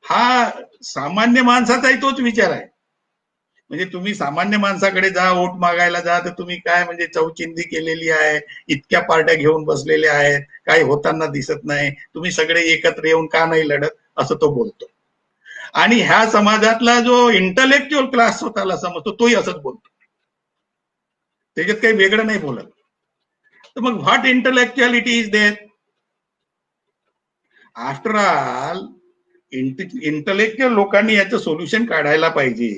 हा सामान्य माणसाचाही तोच विचार आहे. म्हणजे तुम्ही सामान्य माणसाकडे जा, वोट मागायला जा, तर तुम्ही काय म्हणजे चौचिंदी केलेली आहे, इतक्या पार्ट्या घेऊन बसलेले आहेत, काही होताना दिसत नाही, तुम्ही सगळे एकत्र येऊन का नाही लढत, असं तो बोलतो. आणि ह्या समाजातला जो इंटलेक्च्युअल क्लास स्वतःला समजतो तोही असंच बोलतो, त्याच्यात काही वेगळं नाही बोलत. तर मग what intellectuality is there? After all intellectual लोकांनी याचं सोल्युशन काढायला पाहिजे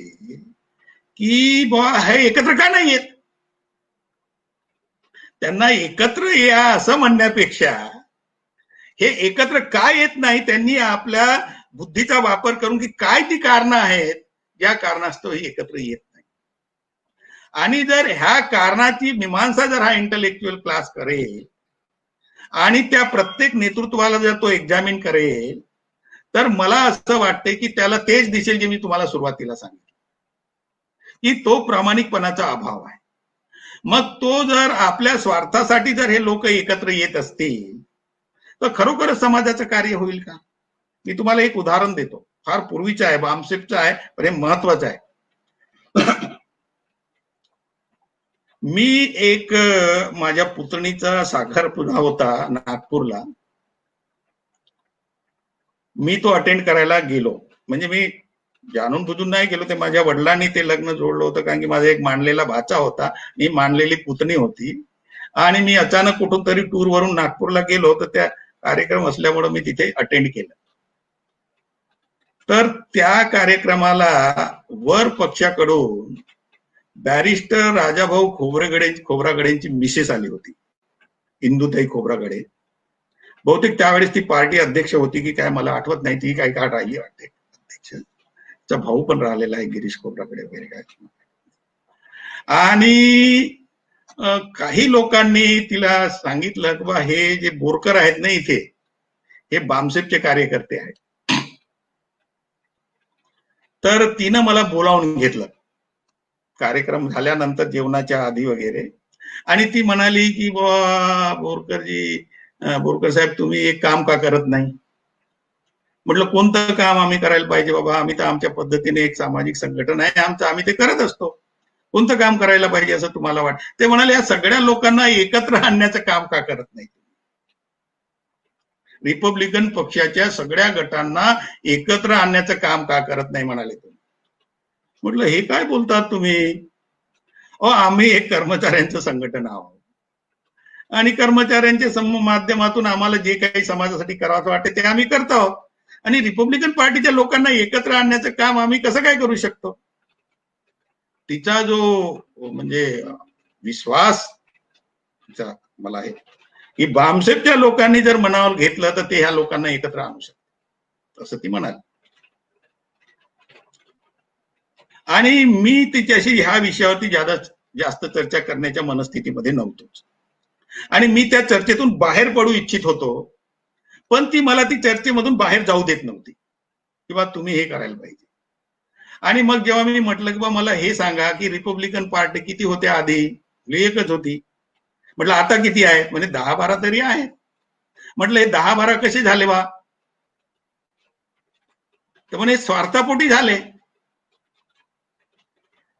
की बुवा हे एकत्र का नाही येत. त्यांना एकत्र या असं म्हणण्यापेक्षा हे एकत्र का येत नाही, त्यांनी आपल्या बुद्धीचा वापर करून की काय ती कारणं आहेत ज्या कारणास्तव हे एकत्र येत नाही. आणि जर ह्या कारणाची मीमांसा जर हा इंटलेक्च्युअल क्लास करेल आणि त्या प्रत्येक नेतृत्वाला जर तो एक्झामिन करेल, तर मला असं वाटतंय की त्याला तेच दिसेल जे मी तुम्हाला सुरुवातीला सांगितलं की तो प्रामाणिकपणाचा अभाव आहे. मग तो जर आपल्या स्वार्थासाठी जर हे लोक एकत्र येत असतील तर खरोखरच समाजाचं कार्य होईल का? मी तुम्हाला एक उदाहरण देतो, फार पूर्वीचं आहे, बामसेफचं आहे, पण हे महत्वाचं आहे. मी एक माझ्या पुतणीचा साखरपुडा होता नागपूरला, मी तो अटेंड करायला गेलो. म्हणजे मी जाणून बुजून नाही गेलो, ते माझ्या वडिलांनी ते लग्न जोडलं होतं, कारण की माझा एक मानलेला भाचा होता, मी मानलेली पुतणी होती आणि मी अचानक कुठून तरी टूर वरून नागपूरला गेलो, तर त्या कार्यक्रम असल्यामुळे मी तिथे अटेंड केलं. तर त्या कार्यक्रमाला वर पक्षाकडून बॅरिस्टर राजाभाऊ खोब्रागडेंची मिसेस आली होती, इंदुताई खोब्रागडे. बहुतेक त्यावेळेस ती पार्टी अध्यक्ष होती की काय मला आठवत नाही, ती काही काळ राहिली वाटते अध्यक्ष. भाऊ पण राहिलेला आहे गिरीश खोब्रागडे वगैरे काय. आणि काही लोकांनी तिला सांगितलं की बा हे जे बोरकर आहेत ना इथे, हे बामसेफचे कार्यकर्ते आहेत. तर तिनं मला बोलावून घेतलं कार्यक्रम झाल्यानंतर जेवणाच्या आधी वगैरे, आणि ती म्हणाली की बा बोरकर साहेब तुम्ही एक काम का करत नाही. म्हटलं कोणतं काम आम्ही करायला पाहिजे बाबा, आम्ही तर आमच्या पद्धतीने एक सामाजिक संघटन आहे आमचं, आम्ही ते करत असतो, कोणतं काम करायला पाहिजे असं तुम्हाला वाटतं. ते म्हणाले या सगळ्या लोकांना एकत्र आणण्याचं काम का करत नाही, रिपब्लिकन पक्षाच्या सगळ्या गटांना एकत्र आणण्याचं काम का करत नाही म्हणाले तुम्ही. म्हटलं हे काय बोलतात तुम्ही, आम्ही एक कर्मचाऱ्यांचं संघटन आहोत आणि कर्मचाऱ्यांच्या माध्यमातून आम्हाला जे काही समाजासाठी करावं वाटते ते आम्ही करत आहोत, आणि रिपब्लिकन पार्टीच्या लोकांना एकत्र आणण्याचं काम आम्ही कसं काय करू शकतो. तिचा जो म्हणजे विश्वास मला आहे की बामसेफच्या लोकांनी जर मनावर घेतलं तर ते ह्या लोकांना एकत्र आणू शकतात असं ती म्हणाली. आणि मी तिच्याशी ह्या विषयावरती जास्त चर्चा करण्याच्या मनस्थितीमध्ये नव्हतोच, आणि मी त्या चर्चेतून बाहेर पडू इच्छित होतो, पण ती मला ती चर्चेमधून बाहेर जाऊ देत नव्हती किंवा तुम्ही हे करायला पाहिजे. आणि मग जेव्हा मी म्हटलं की बा मला हे सांगा की रिपब्लिकन पार्टी किती होते आधी, एकच होती. म्हटलं आता किती आहेत? म्हणजे 10-12 तरी आहेत. म्हटलं हे 10-12 कसे झाले बा? तर म्हणे स्वार्थापोटी झाले.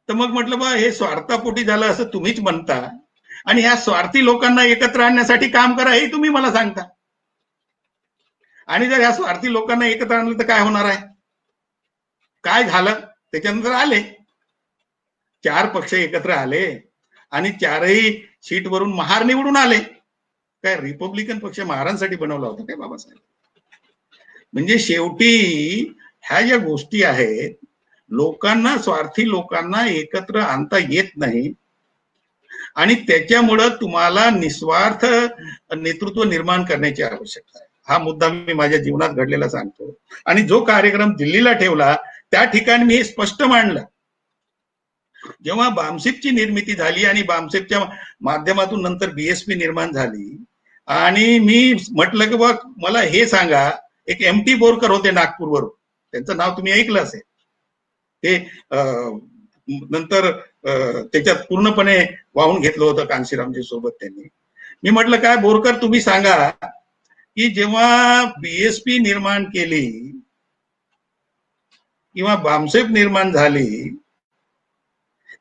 तर मग म्हटलं बा हे स्वार्थापोटी झालं असं तुम्हीच म्हणता, आणि ह्या स्वार्थी लोकांना एकत्र आणण्यासाठी काम करा हे तुम्ही मला सांगता. आणि जर ह्या स्वार्थी लोकांना एकत्र आणलं तर काय होणार आहे? काय झालं? त्याच्यानंतर आले 4 पक्ष एकत्र आले आणि 4ही सीटवरून महार निवडून आले. काय रिपब्लिकन पक्ष महारांसाठी बनवला होता काय बाबासाहेब? म्हणजे शेवटी ह्या ज्या गोष्टी आहेत, लोकांना, स्वार्थी लोकांना एकत्र आणता येत नाही आणि त्याच्यामुळं तुम्हाला निस्वार्थ नेतृत्व निर्माण करण्याची आवश्यकता आहे. हा मुद्दा मी माझ्या जीवनात घडलेला सांगतो. आणि जो कार्यक्रम दिल्लीला ठेवला त्या ठिकाणी मी हे स्पष्ट मांडलं. जेव्हा बामसेपची निर्मिती झाली आणि बामसेपच्या माध्यमातून नंतर बीएसपी निर्माण झाली आणि मी म्हटलं की बघ मला हे सांगा, एक एमटी बोरकर होते नागपूरवरून, त्यांचं नाव तुम्ही ऐकलं असेल, ते नंतर त्याच्यात पूर्णपणे वाहून घेतलं होतं कांशीरामजी सोबत त्यांनी. मी म्हटलं काय बोरकर तुम्ही सांगा की जेव्हा बीएसपी निर्माण केली किंवा बामसेप निर्माण झाली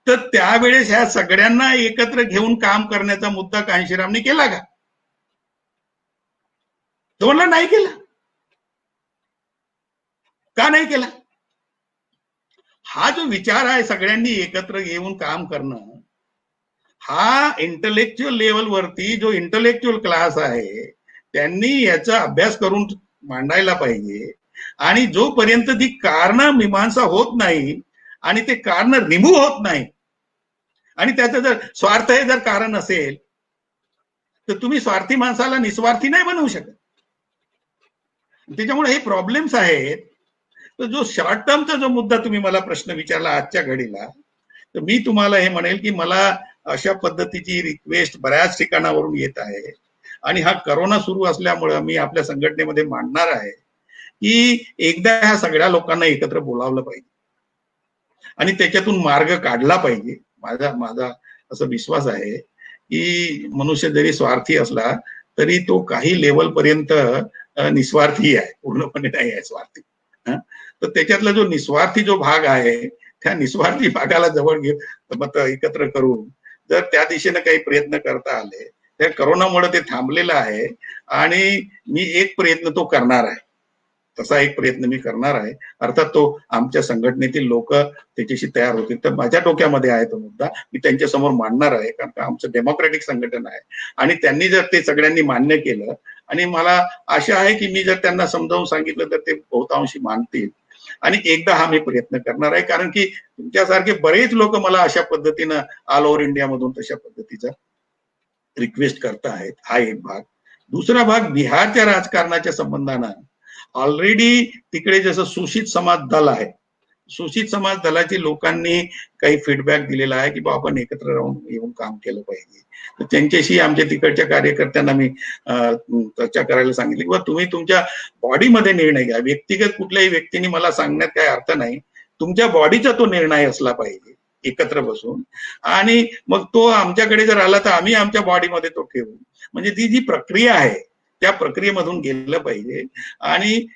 तर त्यावेळेस ह्या सगळ्यांना एकत्र घेऊन काम करण्याचा मुद्दा कांशीरामने केला का? तो म्हणला नाही केला. का नाही केला? हा जो विचार आहे सगळ्यांनी एकत्र येऊन काम करणं, हा इंटलेक्च्युअल लेवलवरती जो इंटलेक्च्युअल क्लास आहे त्यांनी याचा अभ्यास करून मांडायला पाहिजे. आणि जोपर्यंत ती कारण मीमांसा होत नाही आणि ते कारण रिमूव्ह होत नाही आणि त्याचं जर स्वार्थ हे जर कारण असेल तर तुम्ही स्वार्थी माणसाला निस्वार्थी नाही बनवू शकत. त्याच्यामुळे हे प्रॉब्लेम्स आहेत. तर जो शॉर्ट टर्मचा जो मुद्दा तुम्ही मला प्रश्न विचारला आजच्या घडीला, तर मी तुम्हाला हे म्हणेल की मला अशा पद्धतीची रिक्वेस्ट बऱ्याच ठिकाणावरून येत आहे आणि हा करोना सुरू असल्यामुळे मी आपल्या संघटनेमध्ये मांडणार आहे की एकदा ह्या सगळ्या लोकांना एकत्र बोलावलं पाहिजे आणि त्याच्यातून मार्ग काढला पाहिजे. माझा असा विश्वास आहे की मनुष्य जरी स्वार्थी असला तरी तो काही लेवल पर्यंत निस्वार्थी आहे, पूर्णपणे नाही आहे स्वार्थी. तर त्याच्यातला जो निस्वार्थी जो भाग आहे त्या निस्वार्थी भागाला जवळ घेऊन एकत्र करून जर त्या दिशेने काही प्रयत्न करता आले, त्या करोनामुळे ते थांबलेलं आहे आणि मी एक प्रयत्न तो करणार आहे, तसा एक प्रयत्न मी करणार आहे. अर्थात तो आमच्या संघटनेतील लोक त्याच्याशी तयार होतील. तर माझ्या डोक्यामध्ये आहे तो मुद्दा, मी त्यांच्या समोर मांडणार आहे, कारण का आमचं डेमोक्रेटिक संघटन आहे आणि त्यांनी जर ते सगळ्यांनी मान्य केलं आणि मला आशा आहे की मी जर त्यांना समजावून सांगितलं तर ते बहुतांशी मानतील आणि एकदा हा मी प्रयत्न करणार आहे. कारण की तुमच्यासारखे बरेच लोक मला अशा पद्धतीनं ऑल ओव्हर इंडिया मधून तशा पद्धतीचा रिक्वेस्ट करत आहेत. हा एक भाग. दुसरा भाग बिहारच्या राजकारणाच्या संबंधानं ऑलरेडी तिकडे जसं सूचित समाज दल आहे, सूचित समाज दलाची लोकांनी काही फीडबॅक दिलेला आहे की बा आपण एकत्र राहून येऊन काम केलं पाहिजे. तर त्यांच्याशी आमच्या तिकडच्या कार्यकर्त्यांना मी चर्चा करायला सांगितली की तुम्ही तुमच्या बॉडीमध्ये निर्णय घ्या. व्यक्तिगत कुठल्याही व्यक्तीने मला सांगण्यात काही अर्थ नाही, तुमच्या बॉडीचा तो निर्णय असला पाहिजे एकत्र बसून. आणि मग तो आमच्याकडे जर आला तर आम्ही आमच्या बॉडीमध्ये तो ठेवू. म्हणजे ती जी प्रक्रिया आहे त्या प्रक्रियेमधून गेलं पाहिजे. आणि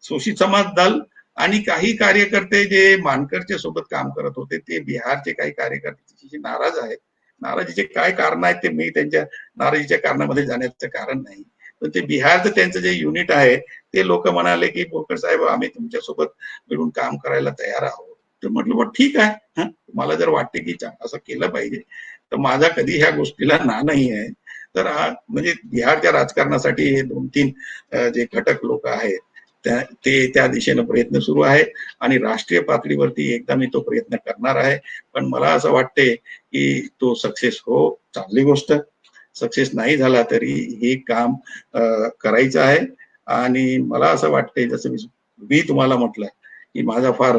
शोषित समाज दल आणि काही कार्यकर्ते जे मानकरच्या सोबत काम करत होते ते बिहारचे काही कार्यकर्ते नाराज आहेत. नाराजीचे काय कारण आहेत ते मी त्यांच्या नाराजीच्या कारणामध्ये जाण्याचं कारण नाही. पण ते बिहारचं त्यांचं जे युनिट आहे ते लोक म्हणाले की बोरकर साहेब आम्ही तुमच्यासोबत मिळून काम करायला तयार आहोत. तर म्हटलं बघ ठीक आहे, मला जर वाटते की असं केलं पाहिजे तर माझा कधी ह्या गोष्टीला ना नाही आहे. तर म्हणजे बिहारच्या राजकारणासाठी हे 2-3 जे घटक लोक आहेत ते त्या दिशेने प्रयत्न सुरू आहेत आणि राष्ट्रीय पातळीवरती एकदा मी तो प्रयत्न करणार आहे. पण मला असं वाटते की तो सक्सेस हो, चांगली गोष्ट. सक्सेस नाही झाला तरी हे काम करायचं आहे. आणि मला असं वाटतंय जसं मी तुम्हाला म्हटलं की माझा फार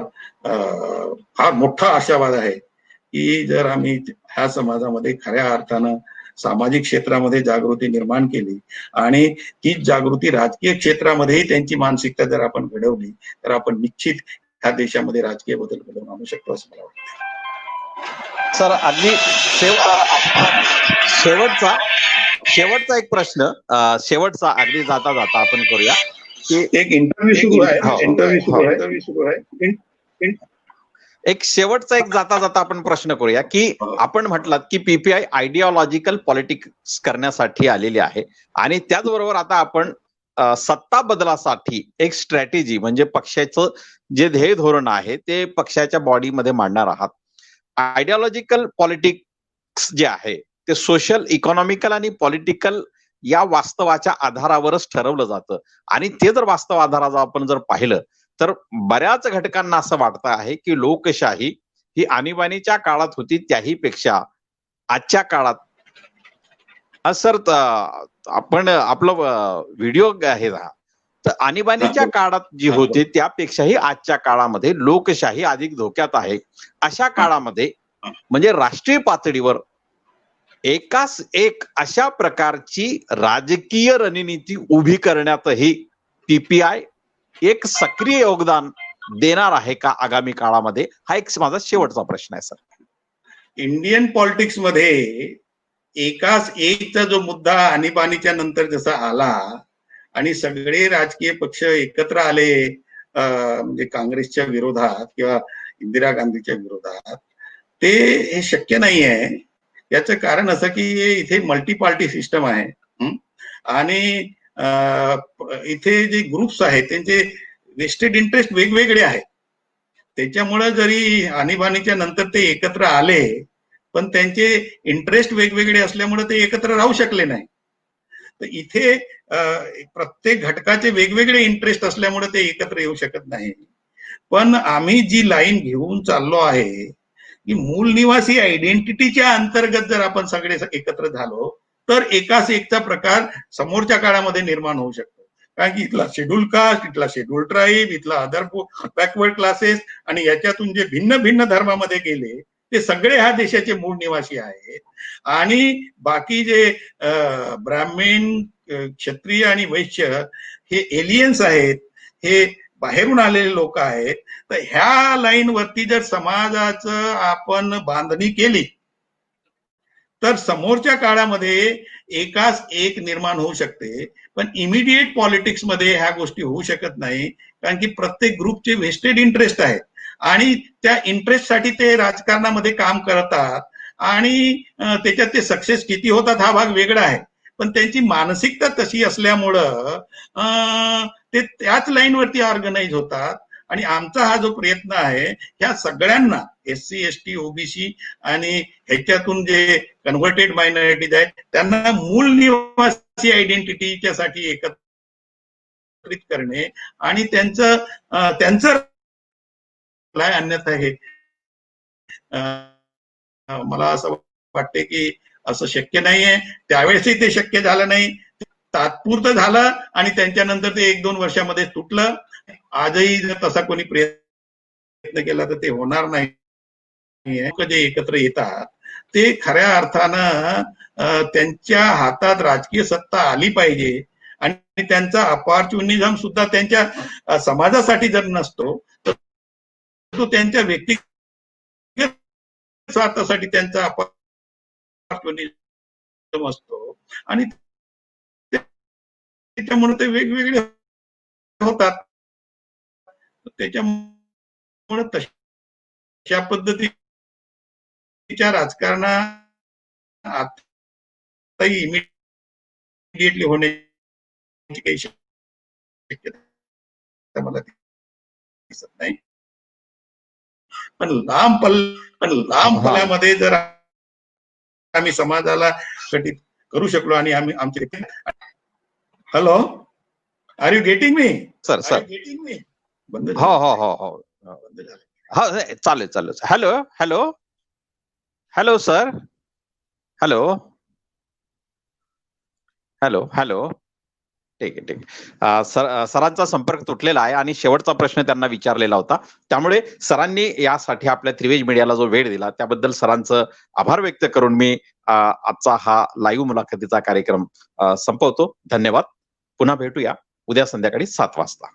मोठा आशावाद आहे की जर आम्ही ह्या समाजामध्ये खऱ्या अर्थानं सामाजिक क्षेत्रामध्ये जागृती निर्माण केली आणि तीच जागृती राजकीय क्षेत्रामध्येही त्यांची मानसिकता जर आपण घडवली तर आपण निश्चित ह्या देशामध्ये राजकीय बदल घडवून आणू शकतो असं मला वाटतं. सर अगदी शेवटचा एक प्रश्न, शेवटचा अगदी जाता जाता आपण करूया की एक इंटरव्ह्यू सुरू आहे. एक शेवटचा एक जाता जाता आपण प्रश्न करूया की आपण म्हटलात की पीपीआय आयडिओलॉजिकल पॉलिटिक्स करण्यासाठी आलेली आहे आणि त्याचबरोबर आता आपण सत्ता बदलासाठी एक स्ट्रॅटेजी म्हणजे पक्षाचं जे ध्येय धोरण आहे ते पक्षाच्या बॉडीमध्ये मांडणार आहात. आयडिओलॉजिकल पॉलिटिक्स जे आहे ते सोशल, इकॉनॉमिकल आणि पॉलिटिकल या वास्तवाच्या आधारावरच ठरवलं जातं आणि ते जर वास्तव आधाराचं आपण जर पाहिलं तर बऱ्याच घटकांना असं वाटतं आहे की लोकशाही ही आणीबाणीच्या काळात होती त्याही पेक्षा आजच्या काळात सर आपण आपलं व्हिडिओ आहे तर आणीबाणीच्या काळात जी होती त्यापेक्षाही आजच्या काळामध्ये लोकशाही अधिक धोक्यात आहे. अशा काळामध्ये म्हणजे राष्ट्रीय पातळीवर एकास एक अशा प्रकारची राजकीय रणनीती उभी करण्यातही पीपीआय एक सक्रिय योगदान देणार आहे का आगामी काळामध्ये, हा एक माझा शेवटचा प्रश्न आहे सर. इंडियन पॉलिटिक्स मध्ये एकाच एकचा जो मुद्दा आणीबाणीच्या नंतर जसा आला आणि सगळे राजकीय पक्ष एकत्र आले म्हणजे काँग्रेसच्या विरोधात किंवा इंदिरा गांधीच्या विरोधात, ते हे शक्य नाही आहे. याचं कारण असं की इथे मल्टी पार्टी सिस्टम आहे आणि इथे जे ग्रुप्स आहेत त्यांचे वेस्टेड इंटरेस्ट वेगवेगळे आहेत. त्याच्यामुळे जरी आणीबाणीच्या नंतर ते एकत्र आले पण त्यांचे इंटरेस्ट वेगवेगळे असल्यामुळे ते एकत्र राहू शकले नाही. तर इथे प्रत्येक घटकाचे वेगवेगळे इंटरेस्ट असल्यामुळे ते एकत्र येऊ शकत नाही. पण आम्ही जी लाईन घेऊन चाललो आहे की मूळ निवासी आयडेंटिटीच्या अंतर्गत जर आपण सगळे एकत्र झालो तर एकाच एकचा प्रकार समोरच्या काळामध्ये निर्माण होऊ शकतो. कारण की इथला शेड्यूल कास्ट, इथला शेड्यूल ट्राईब, इथला अदर बॅकवर्ड क्लासेस आणि याच्यातून जे भिन्न भिन्न धर्मामध्ये गेले ते सगळे ह्या देशाचे मूळ निवासी आहेत आणि बाकी जे ब्राह्मण, क्षत्रिय आणि वैश्य हे एलियन्स आहेत, हे बाहेरून आलेले लोक आहेत. तर ह्या लाईन वरती जर समाजाचं आपण बांधणी केली तर समोरच्या काळामध्ये एकाच एक निर्माण होऊ शकते. पण इमिडिएट पॉलिटिक्स मध्ये ह्या गोष्टी होऊ शकत नाही कारण की प्रत्येक ग्रुपचे वेस्टेड इंटरेस्ट आहेत आणि त्या इंटरेस्टसाठी ते राजकारणामध्ये काम करतात आणि त्याच्यात ते सक्सेस किती होतात हा भाग वेगळा आहे. पण त्यांची मानसिकता तशी असल्यामुळं ते त्याच लाईनवरती ऑर्गनाइज होतात आणि आमचा हा जो प्रयत्न आहे ह्या सगळ्यांना SC, ST, OBC आणि ह्याच्यातून जे कन्व्हर्टेड मायनॉरिटीज आहेत त्यांना मूळ निवासी आयडेंटिटीच्या साठी एकत्रित करणे आणि त्यांचं अन्यथा हे मला असं वाटते की असं शक्य नाहीये. त्यावेळेसही ते शक्य झालं नाही, तात्पुरतं झालं आणि त्यांच्यानंतर ते 1-2 वर्षामध्ये तुटलं. आजही जर तसा कोणी प्रयत्न केला तर ते होणार नाही. जे एकत्र येतात ते खऱ्या अर्थानं त्यांच्या हातात राजकीय सत्ता आली पाहिजे आणि त्यांचा अपॉर्च्युनिझम सुद्धा त्यांच्या समाजासाठी जर नसतो तर तो त्यांच्या व्यक्तिगत स्वार्थासाठी त्यांचा अपॉर्च्युनिझम असतो आणि त्याच्यामुळे ते वेगवेगळे होतात. त्याच्यामुळे तशा पद्धतीच्या राजकारणात आता इमिडिएटली होण्याची काही शक्यता मला दिसत नाही. पण लांब पल्ल्यामध्ये जर आम्ही समाजाला घटित करू शकलो आणि आम्ही आमचे hello, are you getting me sir? बंद हो हो हो हो बंद झालं. हा चालेल. Hello sir, hello. ठीक आहे. सरांचा संपर्क तुटलेला आहे आणि शेवटचा प्रश्न त्यांना विचारलेला होता. त्यामुळे सरांनी यासाठी आपल्या त्रिवेज मीडियाला जो वेळ दिला त्याबद्दल सरांचं आभार व्यक्त करून मी आजचा हा लाईव्ह मुलाखतीचा कार्यक्रम संपवतो. धन्यवाद. पुन्हा भेटूया उद्या संध्याकाळी 7 वाजता.